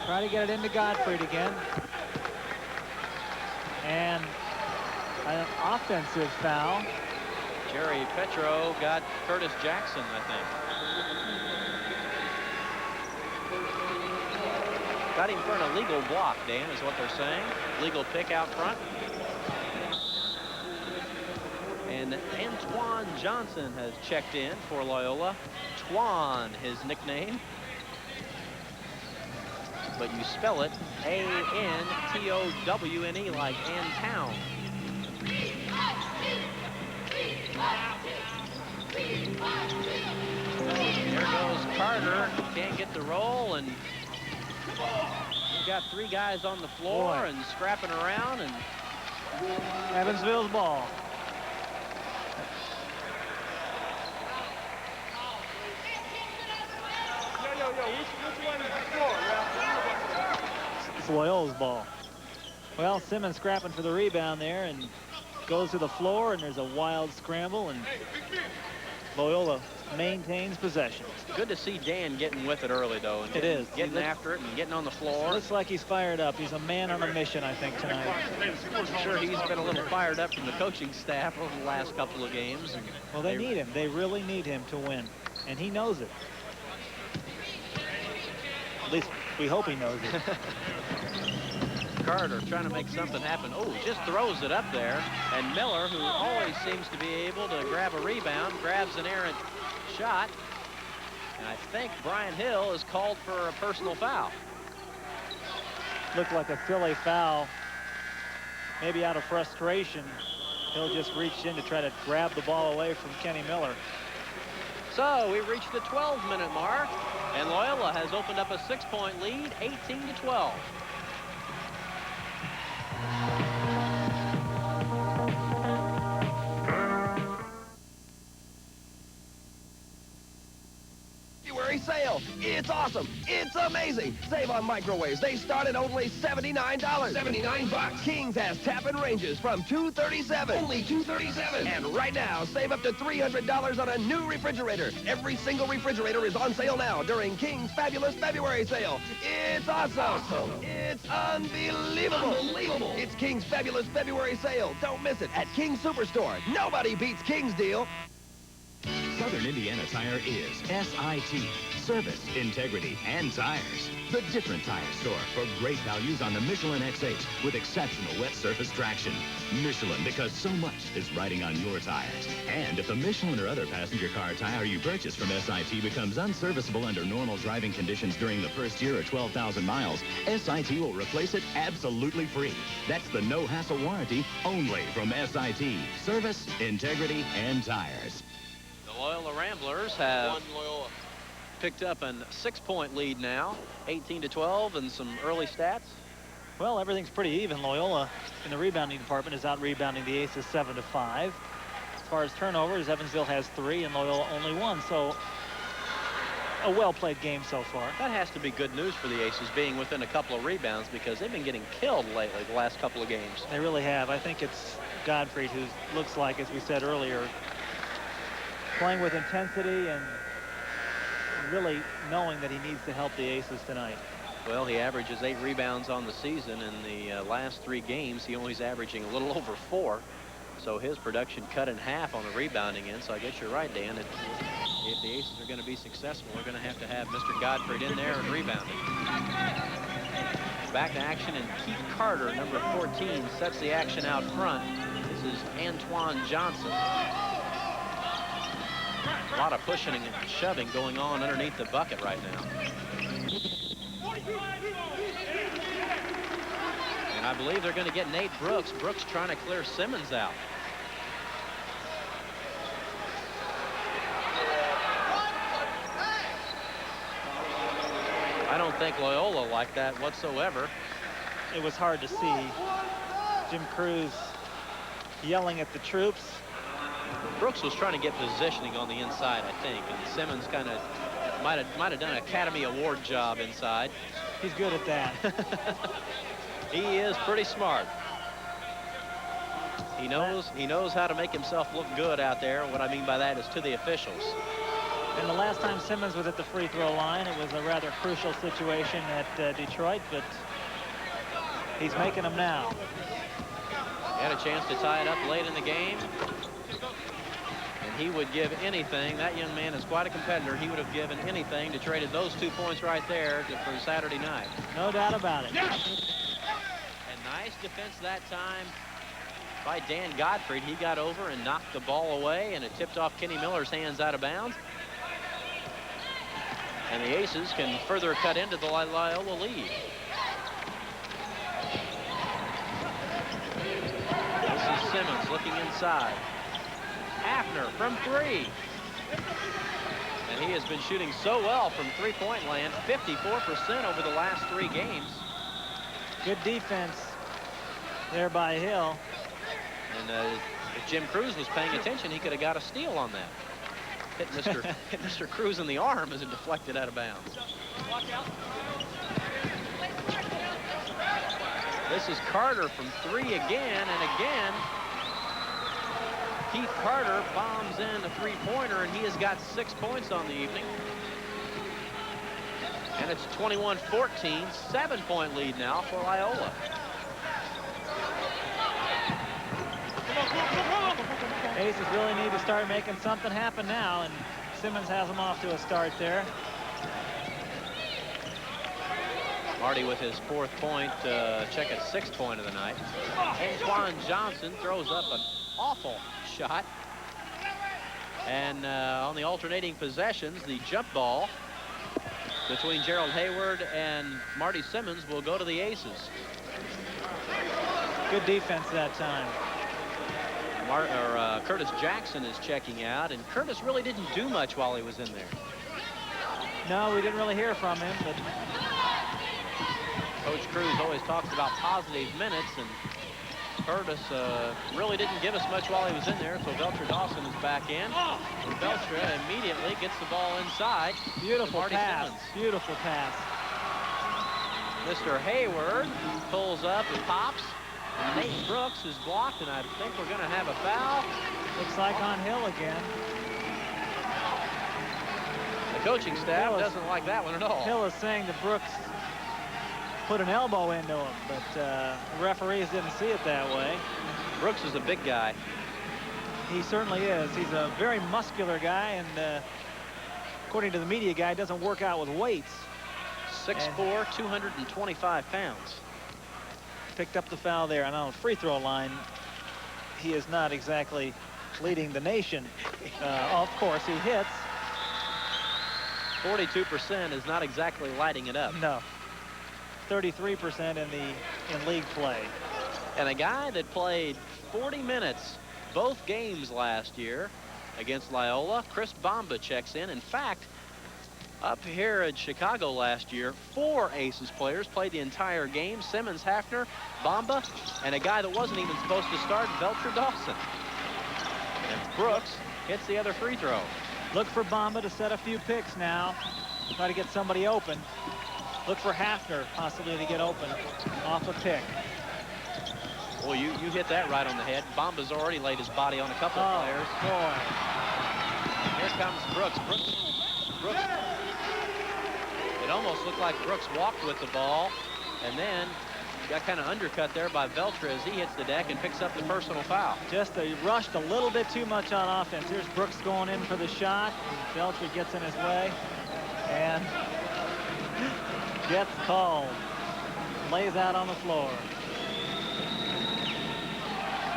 Try to get it into Gottfried again. And an offensive foul. Jerry Petro got Curtis Jackson, I think. Got him for an illegal block, Dan, is what they're saying. Legal pick out front. And Antoine Johnson has checked in for Loyola. Twan, his nickname. But you spell it A-N-T-O-W-N-E, like Antown. There goes Carter. Can't get the roll, and we've got 3 guys on the floor and scrapping around, and Evansville's ball. It's Loyola's ball. Well, Simmons scrapping for the rebound there and goes to the floor, and there's a wild scramble, and Loyola maintains possession. Good to see Dan getting with it early, though. And getting after it and getting on the floor. Looks like he's fired up. He's a man on a mission, I think, tonight. I'm sure he's been a little fired up from the coaching staff over the last couple of games. And well, they need him. They really need him to win, and he knows it. At least we hope he knows it. Carter trying to make something happen. Oh, just throws it up there. And Miller, who always seems to be able to grab a rebound, grabs an errant shot. And I think Brian Hill is called for a personal foul. Looked like a silly foul. Maybe out of frustration, Hill just reached in to try to grab the ball away from Kenny Miller. So we reached the 12-minute mark, and Loyola has opened up a 6-point lead, 18-12. sale. It's awesome. It's amazing. Save on microwaves. They start at only $79. 79 bucks. King's has tap-in ranges from $237. Only $237. And right now, save up to $300 on a new refrigerator. Every single refrigerator is on sale now during King's fabulous February sale. It's awesome. It's unbelievable. It's King's fabulous February sale. Don't miss it at King's Superstore. Nobody beats King's deal. Southern Indiana Tire is SIT, Service, Integrity, and Tires. The different tire store for great values on the Michelin X8 with exceptional wet surface traction. Michelin, because so much is riding on your tires. And if the Michelin or other passenger car tire you purchase from SIT becomes unserviceable under normal driving conditions during the first year or 12,000 miles, SIT will replace it absolutely free. That's the no-hassle warranty only from SIT, Service, Integrity, and Tires. The Loyola Ramblers have picked up a 6-point lead now, 18-12, and some early stats. Well, everything's pretty even. Loyola in the rebounding department is out rebounding the Aces 7-5. As far as turnovers, Evansville has 3 and Loyola only 1. So a well-played game so far. That has to be good news for the Aces, being within a couple of rebounds, because they've been getting killed lately the last couple of games. They really have. I think it's Godfrey who looks like, as we said earlier, playing with intensity and really knowing that he needs to help the Aces tonight. Well, he averages 8 rebounds on the season. In the last 3 games, he only is averaging a little over 4. So his production cut in half on the rebounding end. So I guess you're right, Dan. If the Aces are going to be successful, they're going to have Mr. Godfrey in there and rebounding. Back to action, and Keith Carter, number 14, sets the action out front. This is Antoine Johnson. A lot of pushing and shoving going on underneath the bucket right now. And I believe they're going to get Nate Brooks. Brooks trying to clear Simmons out. I don't think Loyola liked that whatsoever. It was hard to see. Jim Cruz yelling at the troops. Brooks was trying to get positioning on the inside, I think, and Simmons kind of might have done an Academy Award job inside. He's good at that. He is pretty smart. He knows how to make himself look good out there. What I mean by that is to the officials. And the last time Simmons was at the free throw line, it was a rather crucial situation at Detroit, but he's making them now. He had a chance to tie it up late in the game. He would give anything. That young man is quite a competitor. He would have given anything to traded those 2 points right there for Saturday night. No doubt about it. And nice defense that time by Dan Godfrey. He got over and knocked the ball away, and it tipped off Kenny Miller's hands out of bounds. And the Aces can further cut into the Loyola lead. This is Simmons looking inside. Hafner from 3. And he has been shooting so well from three-point land, 54% over the last 3 games. Good defense there by Hill. And if Jim Cruz was paying attention, he could have got a steal on that. Hit Mr. Cruz in the arm as it deflected out of bounds. This is Carter from 3 again, and again, Keith Carter bombs in a 3-pointer, and he has got 6 points on the evening. And it's 21-14, 7-point lead now for Loyola. Aces really need to start making something happen now, and Simmons has them off to a start there. Marty with his 4th point, Checkett's 6th point of the night. Antoine Johnson throws up an awful shot. And on the alternating possessions, the jump ball between Gerald Hayward and Marty Simmons will go to the Aces. Good defense that time. Curtis Jackson is checking out, and Curtis really didn't do much while he was in there. No, we didn't really hear from him, but Coach Cruz always talks about positive minutes, and Curtis really didn't give us much while he was in there, so Belcher Dawson is back in. And Belcher immediately gets the ball inside. Beautiful pass. Simmons. Beautiful pass. Mr. Hayward pulls up and pops. And Nate Brooks is blocked, and I think we're going to have a foul. Looks like on Hill again. The coaching staff doesn't like that one at all. Hill is saying that Brooks put an elbow into him, but the referees didn't see it that way. Brooks is a big guy. He certainly is. He's a very muscular guy, and according to the media guy, doesn't work out with weights. 6'4", 225 pounds. Picked up the foul there, and on the free throw line, he is not exactly leading the nation. Of course, he hits. 42% is not exactly lighting it up. No. 33% in league play. And a guy that played 40 minutes both games last year against Loyola, Chris Bamba, checks in. In fact, up here in Chicago last year, 4 Aces players played the entire game. Simmons, Hafner, Bamba, and a guy that wasn't even supposed to start, Belcher Dawson. And Brooks hits the other free throw. Look for Bamba to set a few picks now. Try to get somebody open. Look for Hafner possibly to get open off a pick. Well, you hit that right on the head. Bamba's already laid his body on a couple of players. Boy. Here comes Brooks. Brooks. It almost looked like Brooks walked with the ball, and then got kind of undercut there by Belcher as he hits the deck and picks up the personal foul. Just rushed a little bit too much on offense. Here's Brooks going in for the shot. Belcher gets in his way and gets called. Lays out on the floor.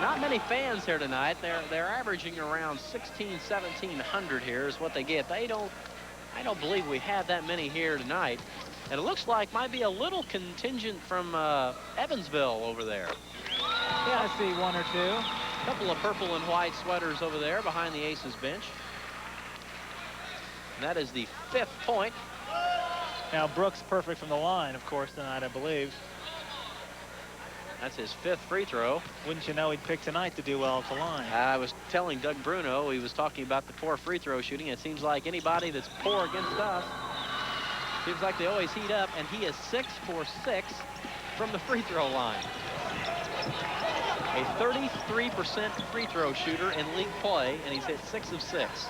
Not many fans here tonight. They're averaging around 1,700 here is what they get. I don't believe we have that many here tonight. And it looks like might be a little contingent from Evansville over there. Yeah, I see 1 or 2. A couple of purple and white sweaters over there behind the Aces bench. And that is the 5th point. Now Brooks perfect from the line, of course, tonight, I believe. That's his 5th free throw. Wouldn't you know he'd pick tonight to do well at the line? I was telling Doug Bruno, he was talking about the poor free throw shooting. It seems like anybody that's poor against us, seems like they always heat up, and he is 6 for 6 from the free throw line. A 33% free throw shooter in league play, and he's hit 6 of 6.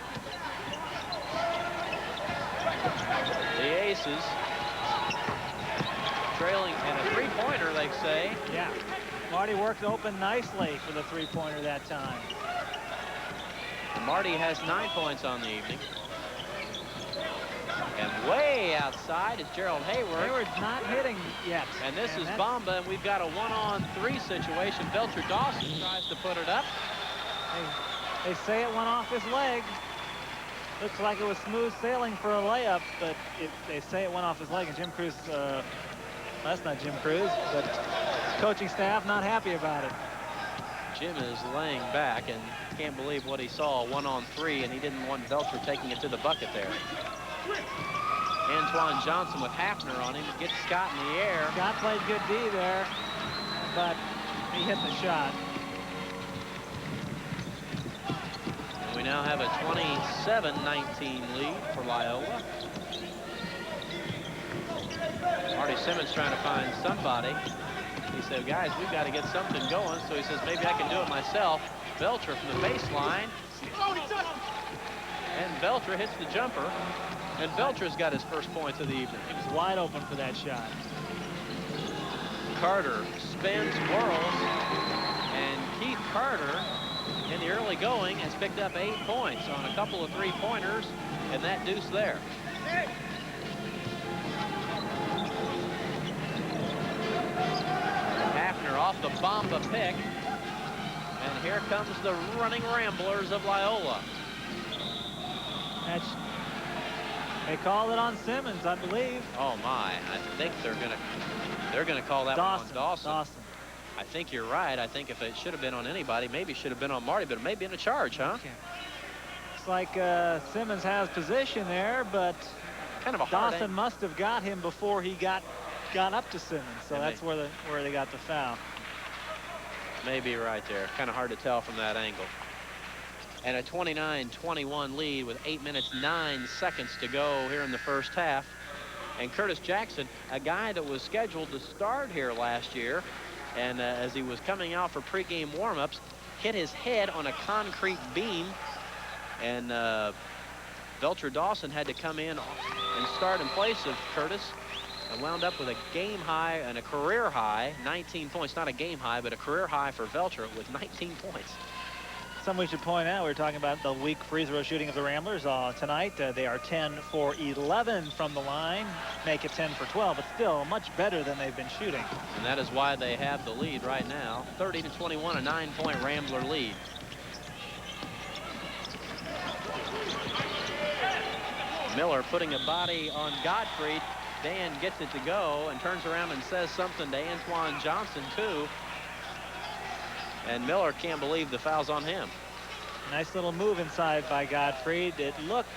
The Aces trailing, and a three-pointer, they say. Yeah. Marty worked open nicely for the three-pointer that time. And Marty has 9 points on the evening. And way outside is Gerald Hayward. Hayward's not hitting yet. And this is Bamba, and we've got a 1-on-3 situation. Belcher Dawson tries to put it up. They say it went off his leg. Looks like it was smooth sailing for a layup, but they say it went off his leg. And Jim Cruz, that's not Jim Cruz, but coaching staff not happy about it. Jim is laying back and can't believe what he saw, 1-on-3, and he didn't want Belcher taking it to the bucket there. Antoine Johnson with Hafner on him, gets Scott in the air. Scott played good D there, but he hit the shot. And we now have a 27-19 lead for Loyola. Marty Simmons trying to find somebody. He said, guys, we've got to get something going. So he says, maybe I can do it myself. Belcher from the baseline. And Belcher hits the jumper. And Belcher's got his first points of the evening. He was wide open for that shot. Carter spins, whirls. And Keith Carter, in the early going, has picked up 8 points on a couple of three-pointers. And that deuce there. Hafner off the Bamba pick. And here comes the running Ramblers of Loyola. They called it on Simmons, I believe. Oh my! I think they're gonna call that one on Dawson. I think you're right. I think if it should have been on anybody, maybe it should have been on Marty, but it may be in a charge, huh? Okay. Looks like Simmons has position there, but kind of a hard Dawson must have got him before he got up to Simmons, so that's where they got the foul. Maybe right there. Kind of hard to tell from that angle. And a 29-21 lead with 8 minutes 9 seconds to go here in the first half. And Curtis Jackson, a guy that was scheduled to start here last year, and as he was coming out for pregame warmups, hit his head on a concrete beam, and Belcher Dawson had to come in and start in place of Curtis, and wound up with a game high and a career high 19 points. Not a game high, but a career high for Belcher with 19 points. Something we should point out, we were talking about the weak free throw shooting of the Ramblers tonight. They are 10 for 11 from the line, make it 10 for 12, but still much better than they've been shooting. And that is why they have the lead right now. 30-21, a 9-point Rambler lead. Miller putting a body on Gottfried. Dan gets it to go and turns around and says something to Antoine Johnson, too. And Miller can't believe the foul's on him. Nice little move inside by Gottfried. It looked,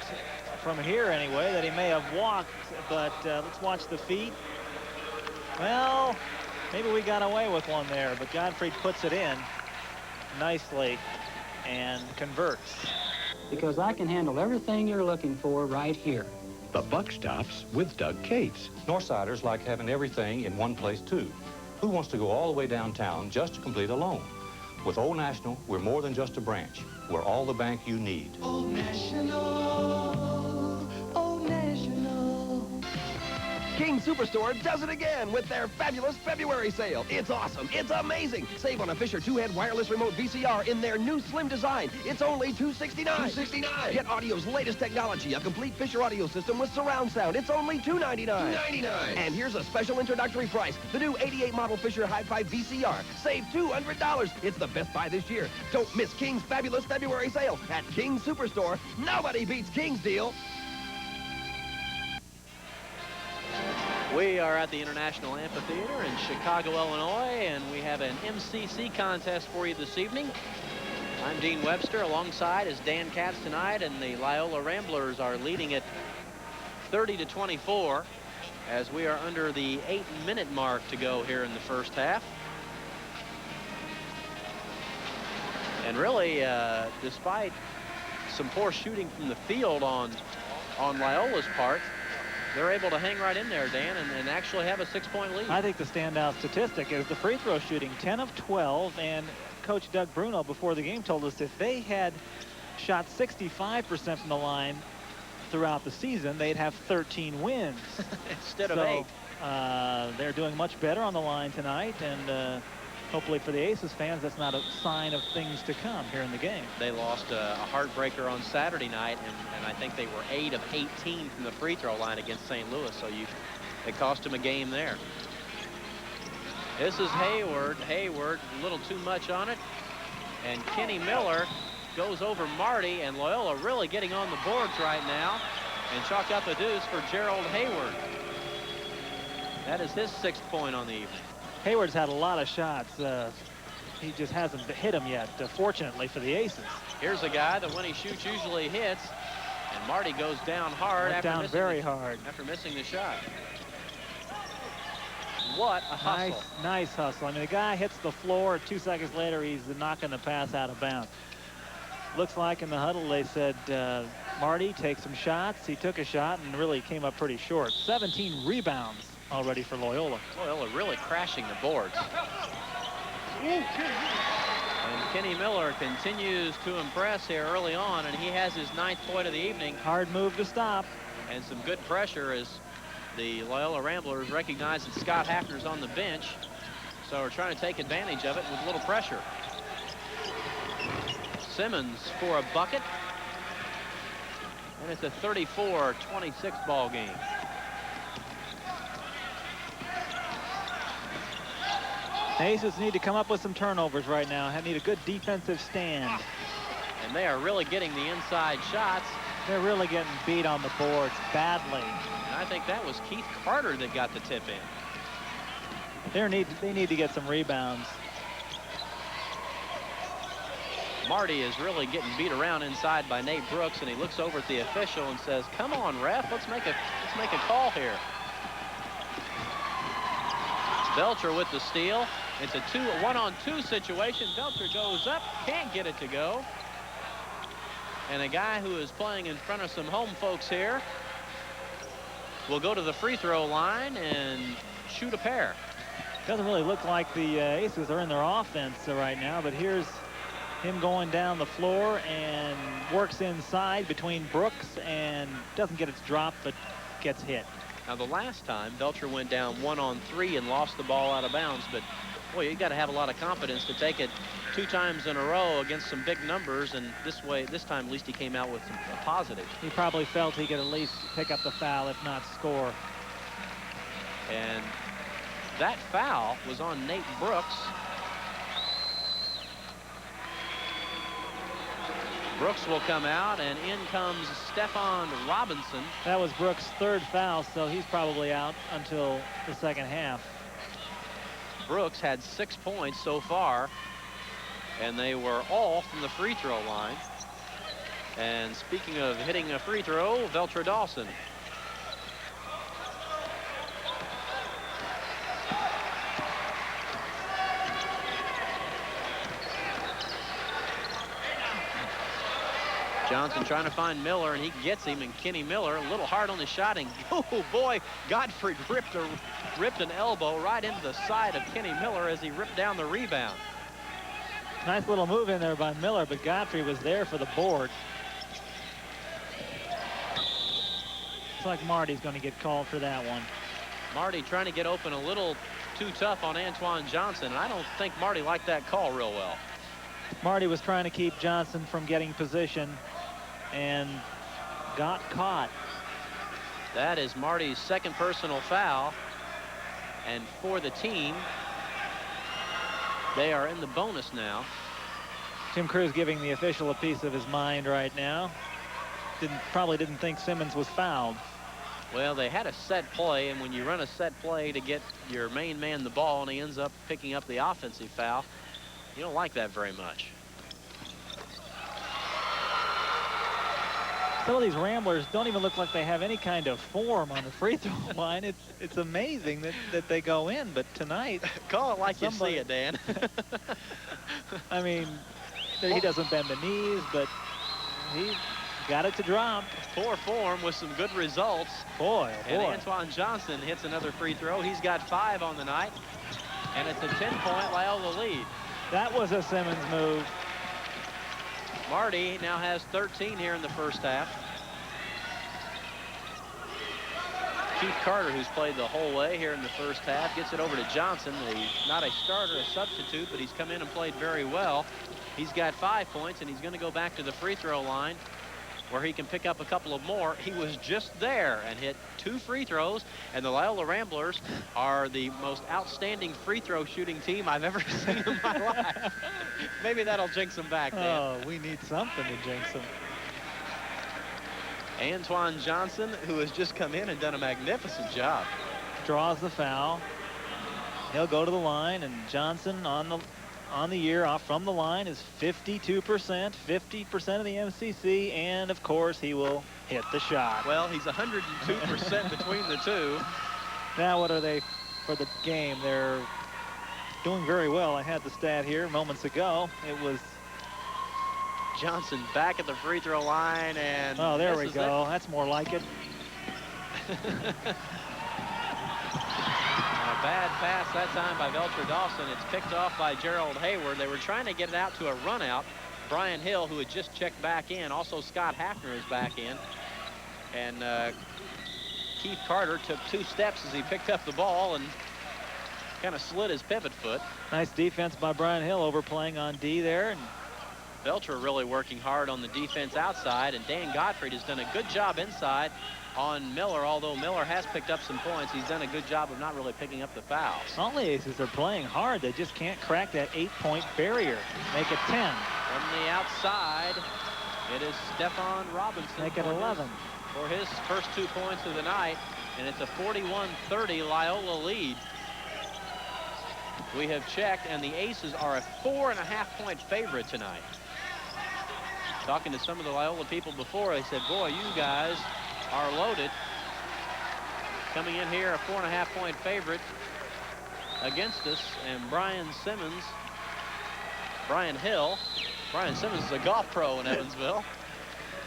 from here anyway, that he may have walked, but let's watch the feet. Well, maybe we got away with one there, but Gottfried puts it in nicely and converts. Because I can handle everything you're looking for right here. The buck stops with Doug Cates. Northsiders like having everything in one place, too. Who wants to go all the way downtown just to complete a loan? With Old National, we're more than just a branch. We're all the bank you need. Old National, Old National. King Superstore does it again with their fabulous February sale. It's awesome. It's amazing. Save on a Fisher 2-head wireless remote VCR in their new slim design. It's only $269. $269. Get audio's latest technology, a complete Fisher audio system with surround sound. It's only $299. $299. And here's a special introductory price. The new 88 model Fisher Hi-Fi VCR. Save $200. It's the best buy this year. Don't miss King's fabulous February sale at King Superstore. Nobody beats King's deal. We are at the International Amphitheater in Chicago, Illinois, and we have an MCC contest for you this evening. I'm Dean Webster. Alongside is Dan Katz tonight, and the Loyola Ramblers are leading it 30-24 as we are under the 8-minute mark to go here in the first half. And really, despite some poor shooting from the field on Loyola's part, they're able to hang right in there, Dan, and actually have a 6-point lead. I think the standout statistic is the free throw shooting, 10 of 12, and Coach Doug Bruno before the game told us if they had shot 65% from the line throughout the season, they'd have 13 wins. Instead of 8. They're doing much better on the line tonight, and hopefully for the Aces fans, that's not a sign of things to come here in the game. They lost a heartbreaker on Saturday night, and I think they were 8 of 18 from the free throw line against St. Louis, so it cost them a game there. This is Hayward. Hayward, a little too much on it. And Kenny Miller goes over Marty, and Loyola really getting on the boards right now. And chalk out the deuce for Gerald Hayward. That is his 6th point on the evening. Hayward's had a lot of shots. He just hasn't hit them yet, fortunately for the Aces. Here's a guy that when he shoots usually hits, and Marty goes down hard after missing the shot. What a hustle. Nice hustle. I mean, the guy hits the floor. 2 seconds later, he's knocking the pass out of bounds. Looks like in the huddle they said, Marty, take some shots. He took a shot and really came up pretty short. 17 rebounds already for Loyola. Loyola really crashing the boards. And Kenny Miller continues to impress here early on, and he has his 9th point of the evening. Hard move to stop. And some good pressure as the Loyola Ramblers recognize that Scott Hafner's on the bench. So we're trying to take advantage of it with a little pressure. Simmons for a bucket. And it's a 34-26 ball game. Aces need to come up with some turnovers right now. Need a good defensive stand. And they are really getting the inside shots. They're really getting beat on the boards badly. And I think that was Keith Carter that got the tip in. They need to get some rebounds. Marty is really getting beat around inside by Nate Brooks, and he looks over at the official and says, "Come on, ref, let's make a call here." Belcher with the steal, It's a 1-on-2 situation. Belcher goes up, can't get it to go. And a guy who is playing in front of some home folks here will go to the free throw line and shoot a pair. Doesn't really look like the Aces are in their offense right now, but here's him going down the floor and works inside between Brooks and doesn't get its drop, but gets hit. Now, the last time, Belcher went down 1-on-3 and lost the ball out of bounds, but boy, you got to have a lot of confidence to take it 2 times in a row against some big numbers, and this time at least he came out with some positive. He probably felt he could at least pick up the foul, if not score. And that foul was on Nate Brooks. Brooks will come out, and in comes Stephon Robinson. That was Brooks' 3rd foul, so he's probably out until the second half. Brooks had 6 points so far, and they were all from the free throw line. And speaking of hitting a free throw, Veltra Dawson. Johnson trying to find Miller, and he gets him, and Kenny Miller a little hard on the shot, and oh boy, Godfrey ripped an elbow right into the side of Kenny Miller as he ripped down the rebound. Nice little move in there by Miller, but Godfrey was there for the board. Looks like Marty's going to get called for that one. Marty trying to get open a little too tough on Antoine Johnson, and I don't think Marty liked that call real well. Marty was trying to keep Johnson from getting position and got caught. That is Marty's 2nd personal foul, and for the team, they are in the bonus now. Tim Cruz giving the official a piece of his mind right now. Probably didn't think Simmons was fouled. Well, they had a set play, and when you run a set play to get your main man the ball and he ends up picking up the offensive foul, you don't like that very much. Some of these Ramblers don't even look like they have any kind of form on the free throw line. It's amazing that they go in, but tonight... Call it like you see it, Dan. I mean, he doesn't bend the knees, but he got it to drop. Poor form with some good results. Boy, oh boy. And Antoine Johnson hits another free throw. He's got 5 on the night, and it's a 10-point Loyola lead. That was a Simmons move. Marty now has 13 here in the first half. Keith Carter, who's played the whole way here in the first half, gets it over to Johnson. Not a starter, a substitute, but he's come in and played very well. He's got 5 points, and he's going to go back to the free throw line where he can pick up a couple of more. He was just there and hit 2 free throws, and the Loyola Ramblers are the most outstanding free throw shooting team I've ever seen in my life. Maybe that'll jinx them back, Dan. Oh, we need something to jinx them. Antoine Johnson, who has just come in and done a magnificent job. Draws the foul. He'll go to the line, and Johnson on the year off from the line is 52%, 50% of the MCC, and of course he will hit the shot. Well, he's 102% between the two. Now what are they for the game? They're doing very well. I had the stat here moments ago. It was Johnson back at the free throw line, and oh, there we go. That's more like it. A bad pass that time by Veltra Dawson. It's picked off by Gerald Hayward. They were trying to get it out to a run out. Brian Hill, who had just checked back in. Also, Scott Hafner is back in. And Keith Carter took 2 steps as he picked up the ball and kind of slid his pivot foot. Nice defense by Brian Hill, overplaying on D there. And Veltra really working hard on the defense outside, and Dan Gottfried has done a good job inside on Miller. Although Miller has picked up some points, he's done a good job of not really picking up the fouls. All the Aces are playing hard. They just can't crack that 8-point barrier. Make it 10. From the outside, it is Stephon Robinson. Make it 11. For his first 2 points of the night, and it's a 41-30 Loyola lead. We have checked, and the Aces are a 4.5-point favorite tonight. Talking to some of the Loyola people before, they said, boy, you guys are loaded. Coming in here, a 4.5-point favorite. against us, and Brian Hill. Brian Simmons is a golf pro in Evansville.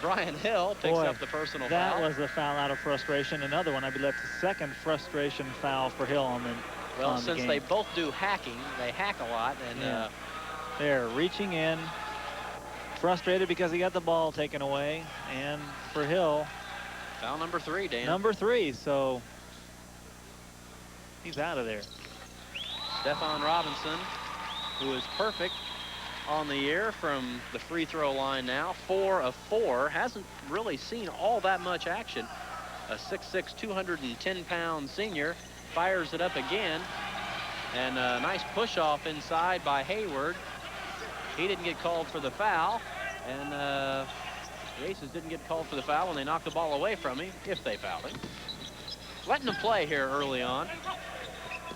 Brian Hill picks up the personal foul. That was a foul out of frustration. Another one, I believe that's the second frustration foul for Hill on the Well, since they both do hacking, they hack a lot, and they're reaching in, frustrated because he got the ball taken away, and for Hill, foul number 3, Dan. Number 3, so he's out of there. Stephon Robinson, who is perfect on the year from the free throw line now, 4 of 4, hasn't really seen all that much action. A 6'6", 210-pound senior fires it up again, and a nice push off inside by Hayward. He didn't get called for the foul, and the Aces didn't get called for the foul when they knocked the ball away from him, if they fouled him. Letting him play here early on.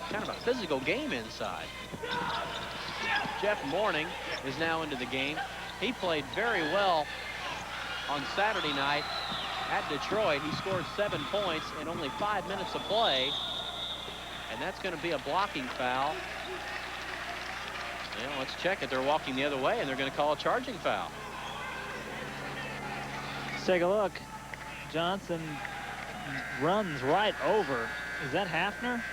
Kind of a physical game inside. Jeff Mourning is now into the game. He played very well on Saturday night at Detroit. He scored 7 points in only 5 minutes of play. And that's going to be a blocking foul. Yeah, let's check it. They're walking the other way, and they're going to call a charging foul. Let's take a look. Johnson runs right over. Is that Hafner?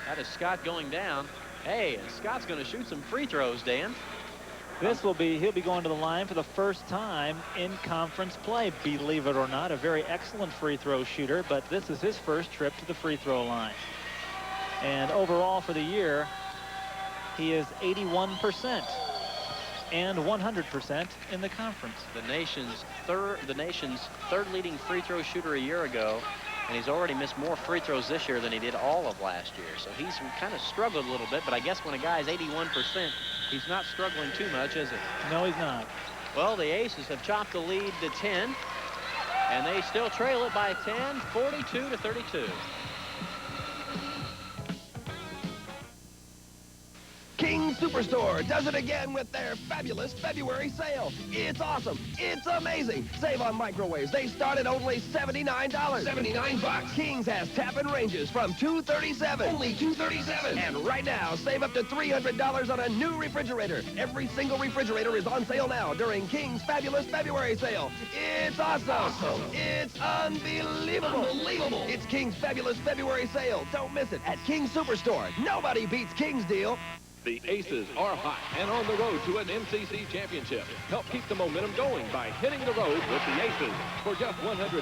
That is Scott going down. Hey, and Scott's going to shoot some free throws, Dan. He'll be going to the line for the first time in conference play, believe it or not. A very excellent free throw shooter, but this is his first trip to the free throw line. And overall for the year, he is 81% and 100% in the conference. The nation's third leading free throw shooter a year ago, and he's already missed more free throws this year than he did all of last year. So he's kind of struggled a little bit, but I guess when a guy's 81%, he's not struggling too much, is he? No, he's not. Well, the Aces have chopped the lead to 10, and they still trail it by 10, 42-32. King Superstore does it again with their fabulous February sale. It's awesome. It's amazing. Save on microwaves. They start at only $79. $79. King's has tap-in ranges from $237. Only $237. And right now, save up to $300 on a new refrigerator. Every single refrigerator is on sale now during King's fabulous February sale. It's awesome. It's unbelievable. It's King's fabulous February sale. Don't miss it at King Superstore. Nobody beats King's deal. The Aces are hot and on the road to an MCC championship. Help keep the momentum going by hitting the road with the Aces. For just $130,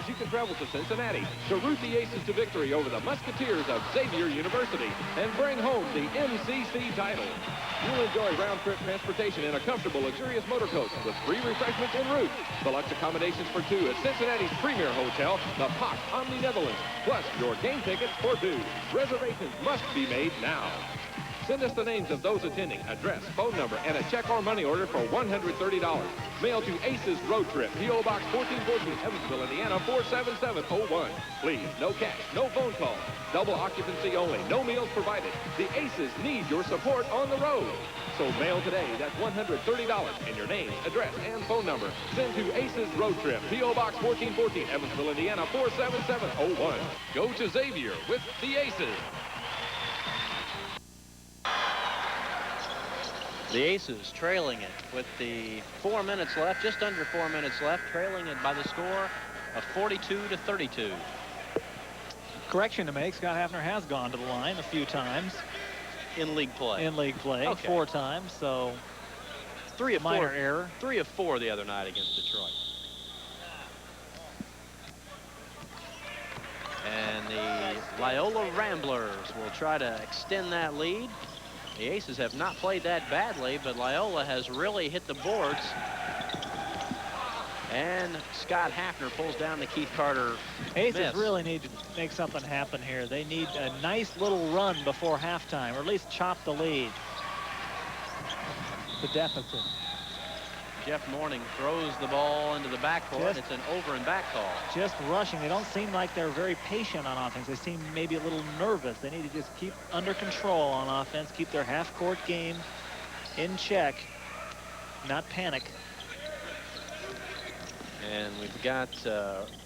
you can travel to Cincinnati to root the Aces to victory over the Musketeers of Xavier University and bring home the MCC title. You'll enjoy round-trip transportation in a comfortable, luxurious motor coach with free refreshments en route. Deluxe accommodations for 2 at Cincinnati's premier hotel, the Pak Omni Netherlands, plus your game tickets for 2. Reservations must be made now. Send us the names of those attending, address, phone number, and a check or money order for $130. Mail to Aces Road Trip, P.O. Box 1414, Evansville, Indiana, 47701. Please, no cash, no phone calls. Double occupancy only, no meals provided. The Aces need your support on the road. So mail today, that's $130, and your name, address, and phone number. Send to Aces Road Trip, P.O. Box 1414, Evansville, Indiana, 47701. Go to Xavier with the Aces. The Aces trailing it with the 4 minutes left, just under 4 minutes left, trailing it by the score of 42-32. Correction to make, Scott Hafner has gone to the line a few times. In league play. In league play, okay. 4 times, so 3 of 4. Minor error. 3 of 4 the other night against Detroit. And the Loyola Ramblers will try to extend that lead. The Aces have not played that badly, but Loyola has really hit the boards. And Scott Hafner pulls down the Keith Carter Aces miss. Really need to make something happen here. They need a nice little run before halftime, or at least chop the lead. The deficit. Jeff Mourning throws the ball into the backcourt. It's an over and back call. Just rushing. They don't seem like they're very patient on offense. They seem maybe a little nervous. They need to just keep under control on offense, keep their half-court game in check, not panic. And we've got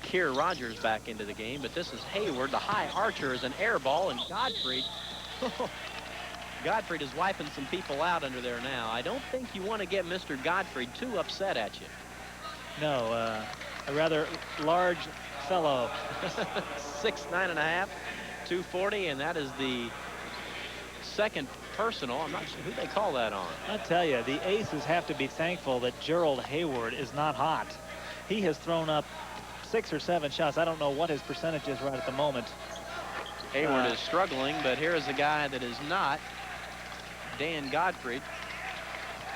Keir Rogers back into the game, but this is Hayward. The high archer is an air ball, and Godfrey Godfrey is wiping some people out under there now. I don't think you want to get Mr. Godfrey too upset at you. No, a rather large fellow. 6'9½", 240, and that is the second personal. I'm not sure who they call that on. I tell you, the Aces have to be thankful that Gerald Hayward is not hot. He has thrown up 6 or 7 shots. I don't know what his percentage is right at the moment. Hayward is struggling, but here is a guy that is not, Dan Godfrey.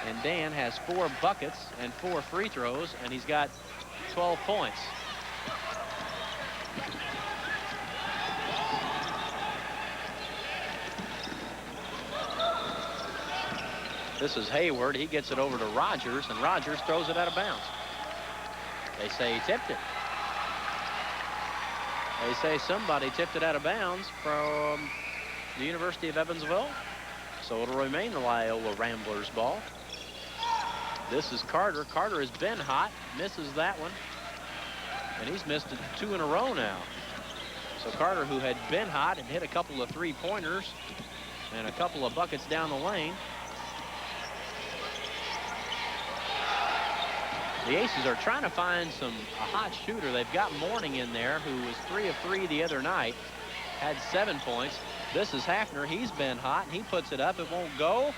And Dan has 4 buckets and 4 free throws, and he's got 12 points. This is Hayward. He gets it over to Rogers, and Rogers throws it out of bounds. They say he tipped it. They say somebody tipped it out of bounds from the University of Evansville. So it'll remain the Loyola Ramblers ball. This is Carter. Carter has been hot, misses that one. And he's missed it 2 in a row now. So Carter, who had been hot and hit a couple of 3-pointers and a couple of buckets down the lane. The Aces are trying to find a hot shooter. They've got Morning in there, who was 3 of 3 the other night, had 7 points. This is Hafner. He's been hot, and he puts it up. It won't go.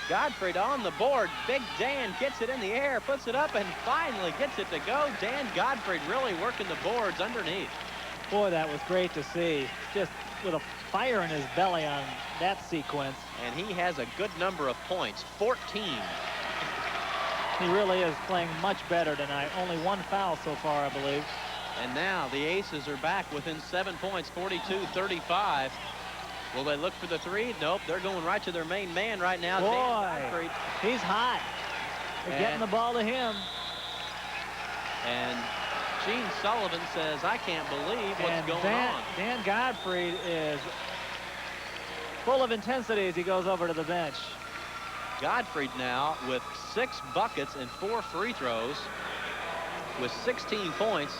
Godfrey on the board. Big Dan gets it in the air, puts it up, and finally gets it to go. Dan Godfrey really working the boards underneath. Boy, that was great to see. Just with a fire in his belly on that sequence. And he has a good number of points, 14. He really is playing much better tonight. Only 1 foul so far, I believe. And now the Aces are back within 7 points, 42-35. Will they look for the 3? Nope, they're going right to their main man right now. Boy, he's hot. They're getting the ball to him. And Gene Sullivan says, I can't believe what's going on. Dan Godfrey is full of intensity as he goes over to the bench. Godfrey now with 6 buckets and 4 free throws with 16 points.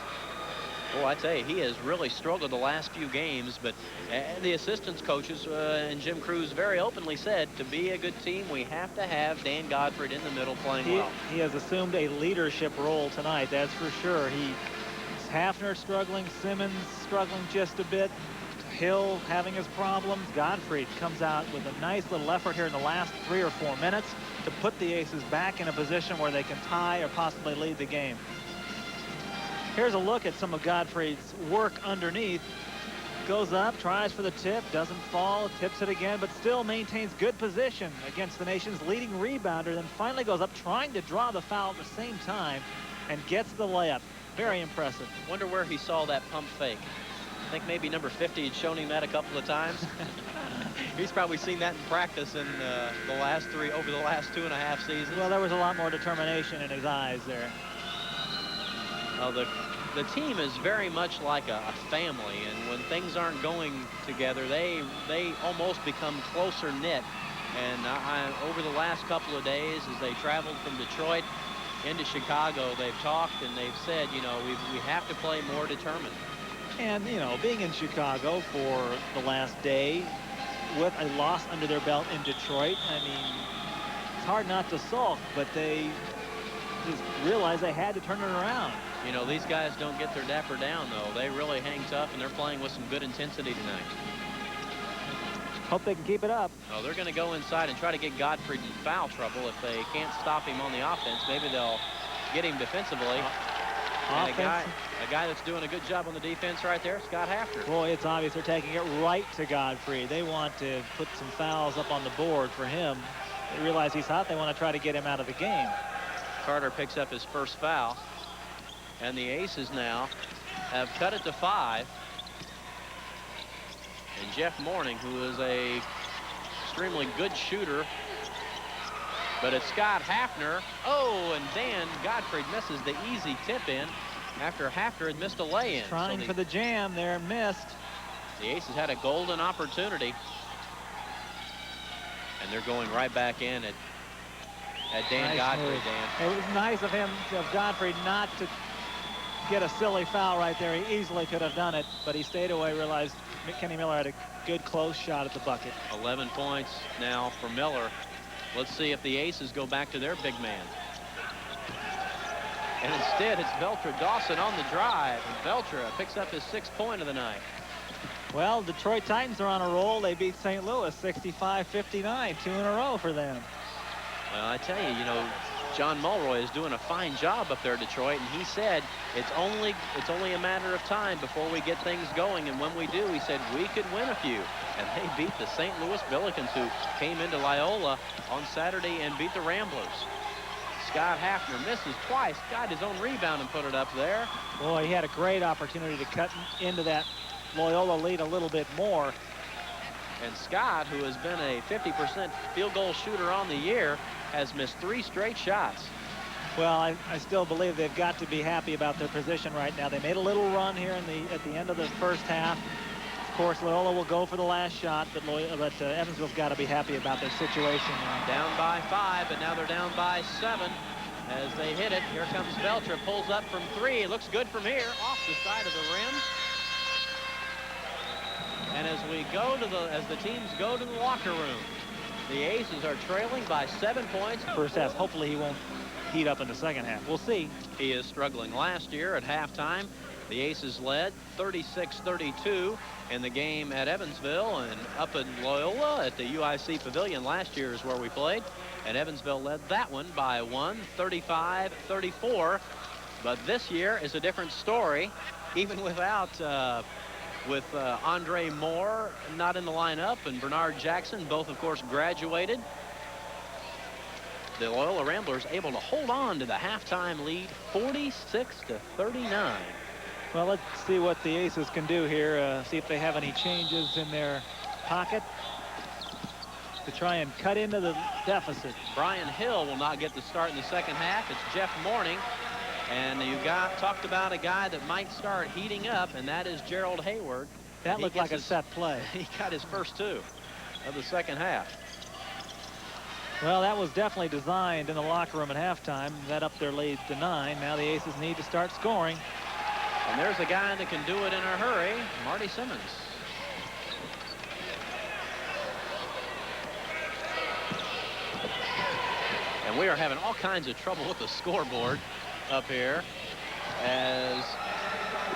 Boy, I tell you, he has really struggled the last few games, but the assistants coaches and Jim Cruz very openly said, to be a good team, we have to have Dan Godfrey in the middle playing well. He has assumed a leadership role tonight, that's for sure. Hafner struggling, Simmons struggling just a bit, Hill having his problems. Godfrey comes out with a nice little effort here in the last 3 or 4 minutes to put the Aces back in a position where they can tie or possibly lead the game. Here's a look at some of Godfrey's work underneath. Goes up, tries for the tip, doesn't fall, tips it again, but still maintains good position against the nation's leading rebounder, then finally goes up trying to draw the foul at the same time and gets the layup. Very impressive. Wonder where he saw that pump fake. I think maybe number 50 had shown him that a couple of times. He's probably seen that in practice in over the last 2.5 seasons. Well, there was a lot more determination in his eyes there. Well, the team is very much like a family, and when things aren't going together, they almost become closer knit. And over the last couple of days, as they traveled from Detroit into Chicago, they've talked and they've said, you know, we have to play more determined. And, you know, being in Chicago for the last day with a loss under their belt in Detroit, I mean, it's hard not to sulk, but they just realized they had to turn it around. You know, these guys don't get their dapper down, though. They really hang tough, and they're playing with some good intensity tonight. Hope they can keep it up. Oh, they're going to go inside and try to get Godfrey in foul trouble. If they can't stop him on the offense, maybe they'll get him defensively. And a guy that's doing a good job on the defense right there, Scott Hafner. Boy, it's obvious they're taking it right to Godfrey. They want to put some fouls up on the board for him. They realize he's hot. They want to try to get him out of the game. Carter picks up his first foul. And the Aces now have cut it to 5. And Jeff Morning, who is a extremely good shooter. But it's Scott Hafner. Oh, and Dan Godfrey misses the easy tip in after Hafner had missed a lay-in. Trying for the jam there, missed. The Aces had a golden opportunity. And they're going right back in at Dan Godfrey, Dan. It was nice of him, of Godfrey, not to get a silly foul right there. He easily could have done it, but he stayed away, realized Kenny Miller had a good close shot at the bucket. 11 points now for Miller. Let's see if the Aces go back to their big man. And instead, it's Veltra Dawson on the drive. And Veltra picks up his 6th point of the night. Well, Detroit Titans are on a roll. They beat St. Louis 65-59, 2 in a row for them. Well, I tell you, John Mulroy is doing a fine job up there at Detroit, and he said it's only a matter of time before we get things going, and when we do, he said we could win a few. And they beat the St. Louis Billikens, who came into Loyola on Saturday and beat the Ramblers. Scott Hafner misses twice, got his own rebound and put it up there. Boy, he had a great opportunity to cut into that Loyola lead a little bit more. And Scott, who has been a 50% field goal shooter on the year, has missed 3 straight shots. Well, I still believe they've got to be happy about their position right now. They made a little run here at the end of the first half. Of course, Loyola will go for the last shot, but Evansville's got to be happy about their situation now. Down by 5, but now they're down by 7 as they hit it. Here comes Veltra, pulls up from 3. It looks good from here, off the side of the rim. And as the teams go to the locker room, the Aces are trailing by 7 points. First half, hopefully he won't heat up in the second half. We'll see. He is struggling. Last year at halftime, the Aces led 36-32 in the game at Evansville, and up in Loyola at the UIC Pavilion last year is where we played. And Evansville led that one by 1, 35-34. But this year is a different story, even without with Andre Moore not in the lineup and Bernard Jackson, both of course graduated. The Loyola Ramblers able to hold on to the halftime lead, 46-39. Well, let's see what the Aces can do here. See if they have any changes in their pocket to try and cut into the deficit. Brian Hill will not get the start in the second half. It's Jeff Morning. And you talked about a guy that might start heating up, and that is Gerald Hayward. That looked like a set play. He got his first 2 of the second half. Well, that was definitely designed in the locker room at halftime. That up their lead to 9. Now the Aces need to start scoring. And there's a guy that can do it in a hurry, Marty Simmons. And we are having all kinds of trouble with the scoreboard up here, as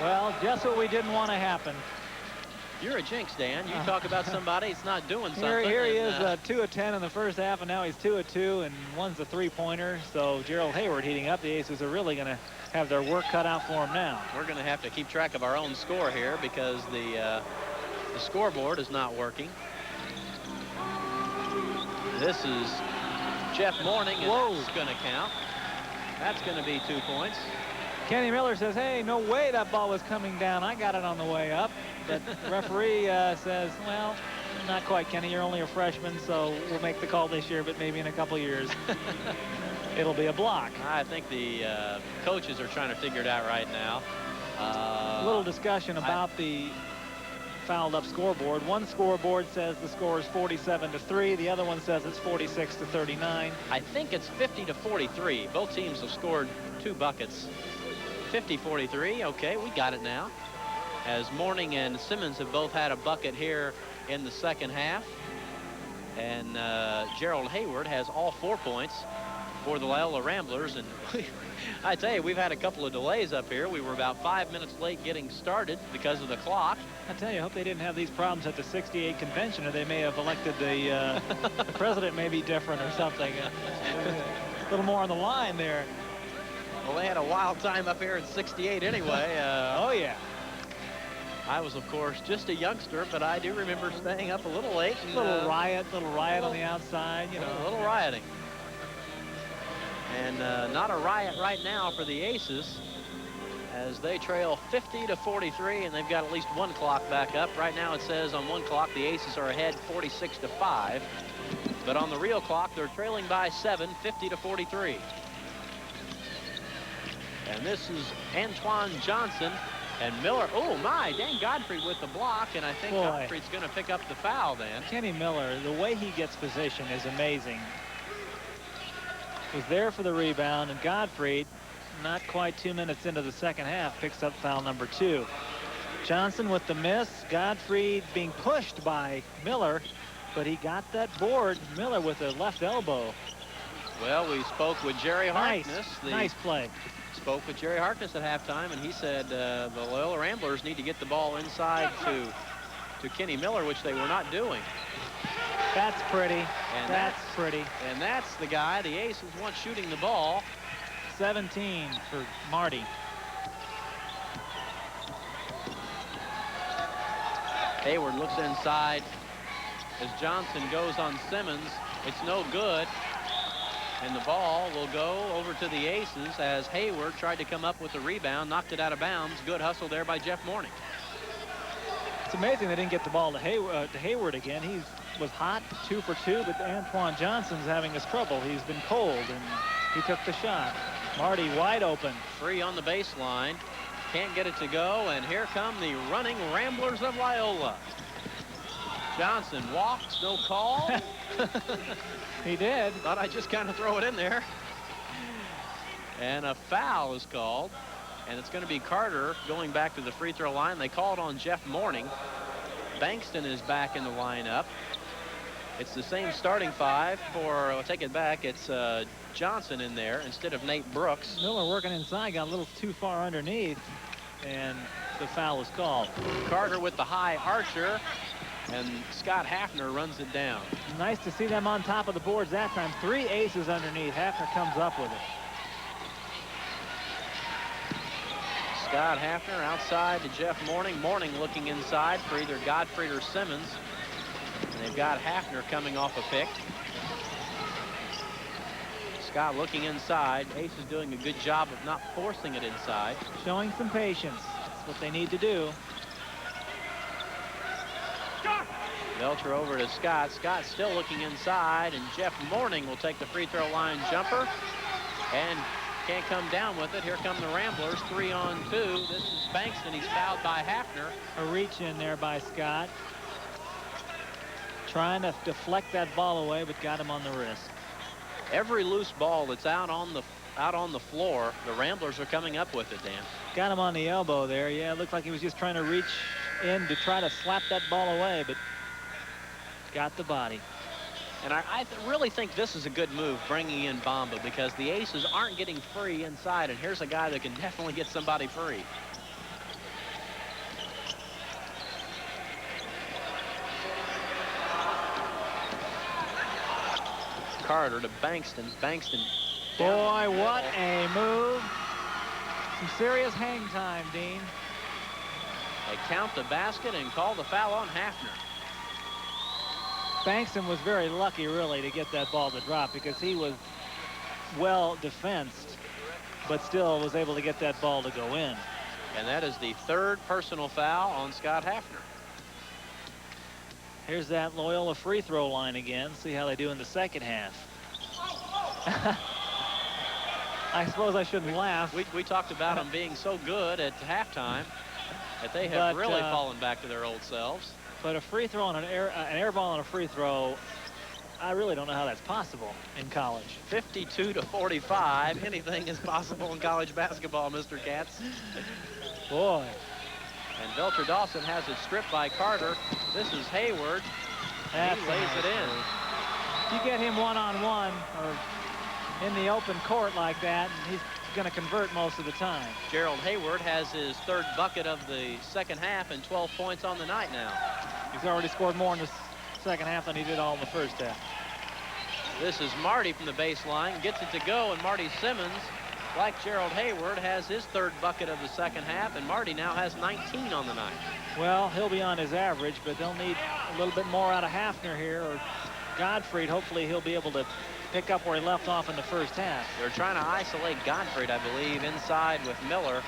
well, just what we didn't want to happen. You're a jinx, Dan. You talk about somebody that's not doing something. Here he is, 2 of 10 in the first half, and now he's 2 of 2, and one's a 3-pointer. So Gerald Hayward heating up. The Aces are really going to have their work cut out for him now. We're going to have to keep track of our own score here because the scoreboard is not working. This is Jeff Morning, and that's going to count. That's going to be 2 points. Kenny Miller says, hey, no way that ball was coming down. I got it on the way up. But the referee says, well, not quite, Kenny. You're only a freshman, so we'll make the call this year, but maybe in a couple years it'll be a block. I think the coaches are trying to figure it out right now. A little discussion about the fouled up scoreboard. One scoreboard says the score is 47-3. The other one says it's 46-39. I think it's 50-43. Both teams have scored 2 buckets. 50-43. Okay, we got it now. As Morning and Simmons have both had a bucket here in the second half. And Gerald Hayward has all 4 points for the Loyola Ramblers. And I tell you, we've had a couple of delays up here. We were about 5 minutes late getting started because of the clock. I tell you, I hope they didn't have these problems at the 68 convention, or they may have elected the president may be different or something. A little more on the line there. Well, they had a wild time up here at 68 anyway. Oh, yeah. I was, of course, just a youngster, but I do remember staying up a little late. And, little riot on the outside, you know. A little rioting. And not a riot right now for the Aces, as they trail 50-43, and they've got at least 1 clock back up. Right now it says on 1 clock the Aces are ahead 46-5. But on the real clock, they're trailing by 7, 50-43. And this is Antoine Johnson and Miller. Oh, my, Dan Godfrey with the block, and I think Godfrey's going to pick up the foul then. Kenny Miller, the way he gets position is amazing. Was there for the rebound, and Godfrey not quite 2 minutes into the second half, picks up foul number 2. Johnson with the miss. Gottfried being pushed by Miller, but he got that board. Miller with a left elbow. Well, we spoke with Jerry Harkness. Nice play. Spoke with Jerry Harkness at halftime, and he said the Loyola Ramblers need to get the ball inside to Kenny Miller, which they were not doing. That's pretty. And that's pretty. And that's the guy the Aces want shooting the ball. 17 for Marty. Hayward looks inside as Johnson goes on Simmons. It's no good. And the ball will go over to the Aces as Hayward tried to come up with a rebound, knocked it out of bounds. Good hustle there by Jeff Morning. It's amazing they didn't get the ball to Hayward again. He was hot, 2 for 2, but Antoine Johnson's having his trouble. He's been cold, and he took the shot. Marty wide open. Free on the baseline. Can't get it to go, and here come the running Ramblers of Loyola. Johnson walks, no call. He did. Thought I'd just kind of throw it in there. And a foul is called, and it's going to be Carter going back to the free throw line. They called on Jeff Morning. Bankston is back in the lineup. It's the same starting 5 for, I'll take it back, it's Johnson in there instead of Nate Brooks. Miller working inside, got a little too far underneath, and the foul is called. Carter with the high archer, and Scott Hafner runs it down. Nice to see them on top of the boards that time. 3 aces underneath. Hafner comes up with it. Scott Hafner outside to Jeff Morning. Morning looking inside for either Gottfried or Simmons. And they've got Hafner coming off a pick. Scott looking inside. Ace is doing a good job of not forcing it inside. Showing some patience. That's what they need to do. Belcher over to Scott. Scott still looking inside, and Jeff Morning will take the free throw line jumper and can't come down with it. Here come the Ramblers, 3-on-2. This is Bankston. He's fouled by Hafner. A reach in there by Scott. Trying to deflect that ball away, but got him on the wrist. Every loose ball that's out on the floor, the Ramblers are coming up with it, Dan. Got him on the elbow there. Yeah, it looked like he was just trying to reach in to try to slap that ball away, but got the body. And I really think this is a good move, bringing in Bamba, because the Aces aren't getting free inside, and here's a guy that can definitely get somebody free. Carter to Bankston. Bankston. Boy, what a move. Some serious hang time, Dean. They count the basket and call the foul on Hafner. Bankston was very lucky, really, to get that ball to drop because he was well defensed, but still was able to get that ball to go in. And that is the 3rd personal foul on Scott Hafner. Here's that Loyola free throw line again. See how they do in the second half. I suppose I shouldn't laugh. We talked about them being so good at halftime that they have really fallen back to their old selves. But a free throw on an air ball on a free throw, I really don't know how that's possible in college. 52-45. Anything is possible in college basketball, Mr. Katz. Boy. And Belcher Dawson has it stripped by Carter. This is Hayward. He lays it in. If you get him one-on-one or in the open court like that, he's going to convert most of the time. Gerald Hayward has his 3rd bucket of the second half and 12 points on the night now. He's already scored more in the second half than he did all in the first half. This is Marty from the baseline. Gets it to go, and Marty Simmons, like Gerald Hayward, has his 3rd bucket of the second half, and Marty now has 19 on the night. Well, he'll be on his average, but they'll need a little bit more out of Hafner here, or Gottfried. Hopefully he'll be able to pick up where he left off in the first half. They're trying to isolate Gottfried, I believe, inside with Miller.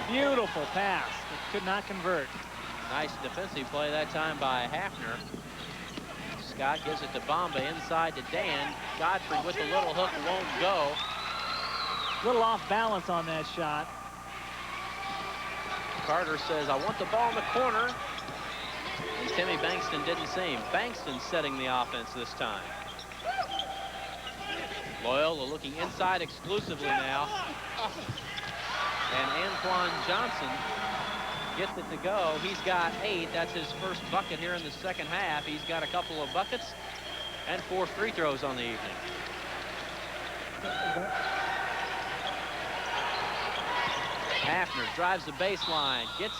Beautiful pass, but could not convert. Nice defensive play that time by Hafner. Scott gives it to Bamba inside to Dan. Gottfried with the little hook won't go. A little off balance on that shot. Carter says, I want the ball in the corner. And Timmy Bankston didn't see him. Bankston setting the offense this time. Loyola looking inside exclusively now. And Antoine Johnson gets it to go. He's got 8. That's his first bucket here in the second half. He's got a couple of buckets and 4 free throws on the evening. Hafner drives the baseline, gets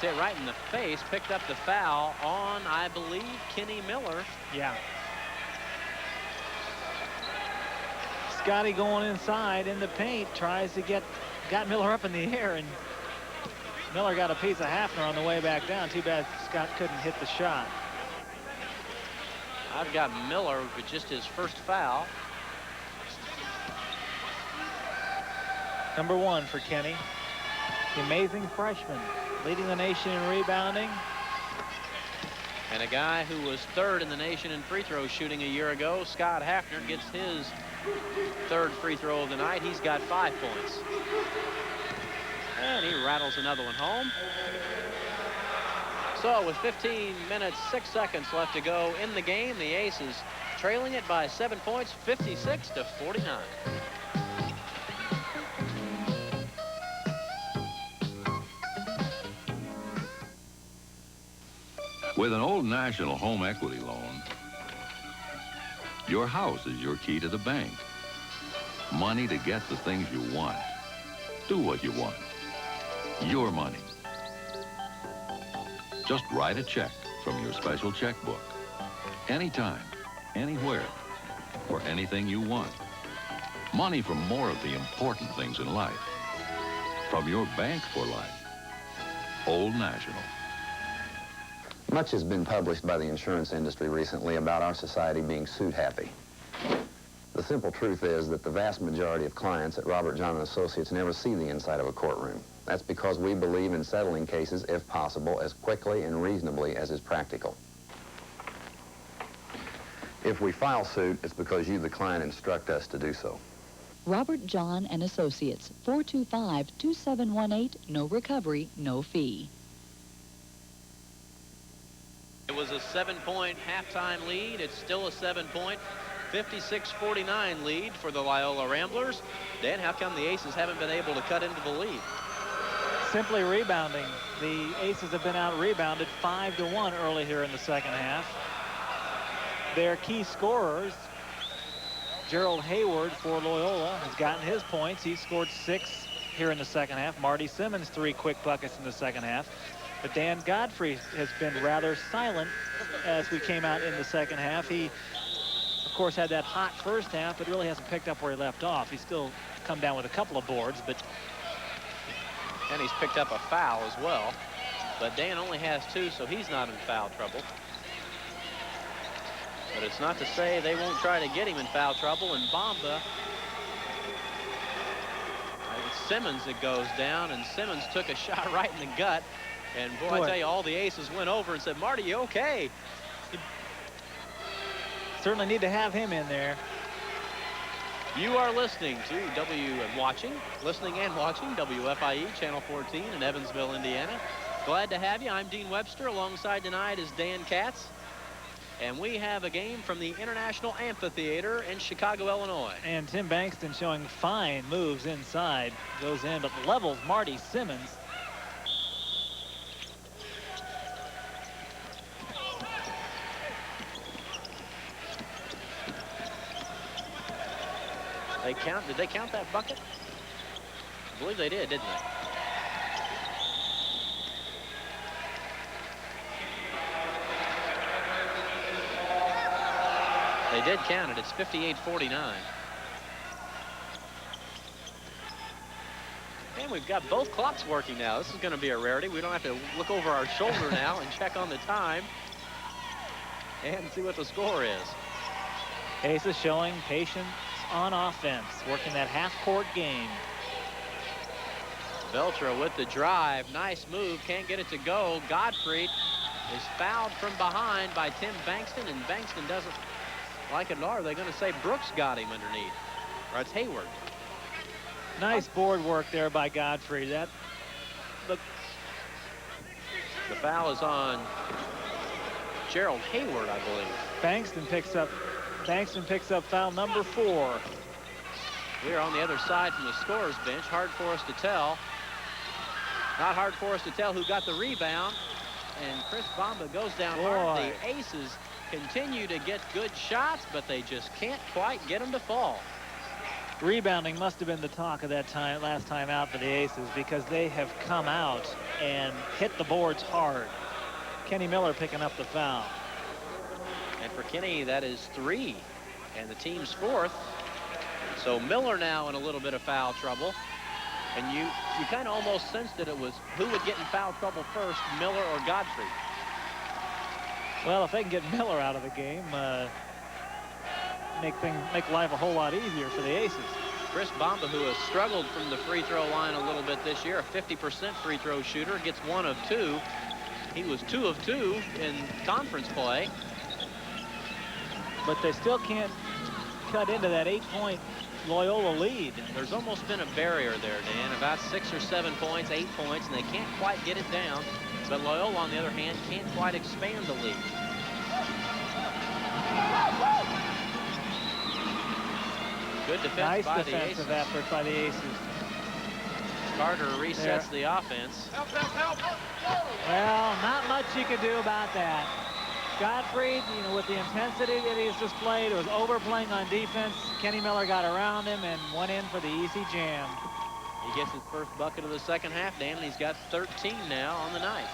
hit right in the face, picked up the foul on, I believe, Kenny Miller. Yeah. Scotty going inside in the paint, tries to got Miller up in the air, and Miller got a piece of Hafner on the way back down. Too bad Scott couldn't hit the shot. I've got Miller with just his first foul. Number 1 for Kenny. The amazing freshman, leading the nation in rebounding. And a guy who was 3rd in the nation in free throw shooting a year ago, Scott Hafner, gets his 3rd free throw of the night. He's got 5 points. And he rattles another one home. So with 15 minutes, 6 seconds left to go in the game, the Aces trailing it by 7 points, 56-49. With an Old National home equity loan, your house is your key to the bank. Money to get the things you want. Do what you want. Your money. Just write a check from your special checkbook. Anytime, anywhere, for anything you want. Money for more of the important things in life. From your bank for life. Old National. Much has been published by the insurance industry recently about our society being suit happy. The simple truth is that the vast majority of clients at Robert John & Associates never see the inside of a courtroom. That's because we believe in settling cases, if possible, as quickly and reasonably as is practical. If we file suit, it's because you, the client, instruct us to do so. Robert John & Associates, 425-2718, no recovery, no fee. It was a 7-point halftime lead. It's still a 7-point, 56-49 lead for the Loyola Ramblers. Dan, how come the Aces haven't been able to cut into the lead? Simply rebounding. The Aces have been out-rebounded 5-1 early here in the second half. Their key scorers, Gerald Hayward for Loyola, has gotten his points. He scored 6 here in the second half. Marty Simmons, 3 quick buckets in the second half. But Dan Godfrey has been rather silent as we came out in the second half. He, of course, had that hot first half, but really hasn't picked up where he left off. He's still come down with a couple of boards, but... And he's picked up a foul as well. But Dan only has 2, so he's not in foul trouble. But it's not to say they won't try to get him in foul trouble. And Bomba, it's Simmons that goes down, and Simmons took a shot right in the gut. And boy, I tell you, all the Aces went over and said, Marty, you okay? Certainly need to have him in there. You are listening to listening and watching WFIE Channel 14 in Evansville, Indiana. Glad to have you. I'm Dean Webster. Alongside tonight is Dan Katz. And we have a game from the International Amphitheater in Chicago, Illinois. And Tim Bankston showing fine moves inside. Goes in, but levels Marty Simmons. Did they count that bucket? I believe they did, didn't they? They did count it. It's 58-49. And we've got both clocks working now. This is going to be a rarity. We don't have to look over our shoulder now and check on the time and see what the score is. Aces showing patience on offense, working that half-court game. Beltra with the drive. Nice move. Can't get it to go. Godfrey is fouled from behind by Tim Bankston, and Bankston doesn't like it, or they're going to say Brooks got him underneath. Or it's Hayward. Nice board work there by Godfrey. The foul is on Gerald Hayward, I believe. Bankston picks up Bankston picks up foul number 4. We're on the other side from the scorer's bench. Hard for us to tell. Not hard for us to tell who got the rebound. And Chris Bamba goes down hard. The Aces continue to get good shots, but they just can't quite get them to fall. Rebounding must have been the talk of that time, last time out for the Aces, because they have come out and hit the boards hard. Kenny Miller picking up the foul. And for Kenny, that is 3, and the team's 4th. So Miller now in a little bit of foul trouble. And you kind of almost sensed that it was who would get in foul trouble first, Miller or Godfrey. Well, if they can get Miller out of the game, make life a whole lot easier for the Aces. Chris Bamba, who has struggled from the free throw line a little bit this year, a 50% free throw shooter, gets 1 of 2. He was 2 of 2 in conference play. But they still can't cut into that 8-point Loyola lead. There's almost been a barrier there, Dan. About 6 or 7 points, 8 points, and they can't quite get it down. But Loyola, on the other hand, can't quite expand the lead. Good defense nice by defensive the Aces. effort by the Aces. Carter resets the offense. Well, not much you can do about that. Godfrey, with the intensity that he's displayed, it was overplaying on defense. Kenny Miller got around him and went in for the easy jam. He gets his first bucket of the second half, Dan, and he's got 13 now on the night.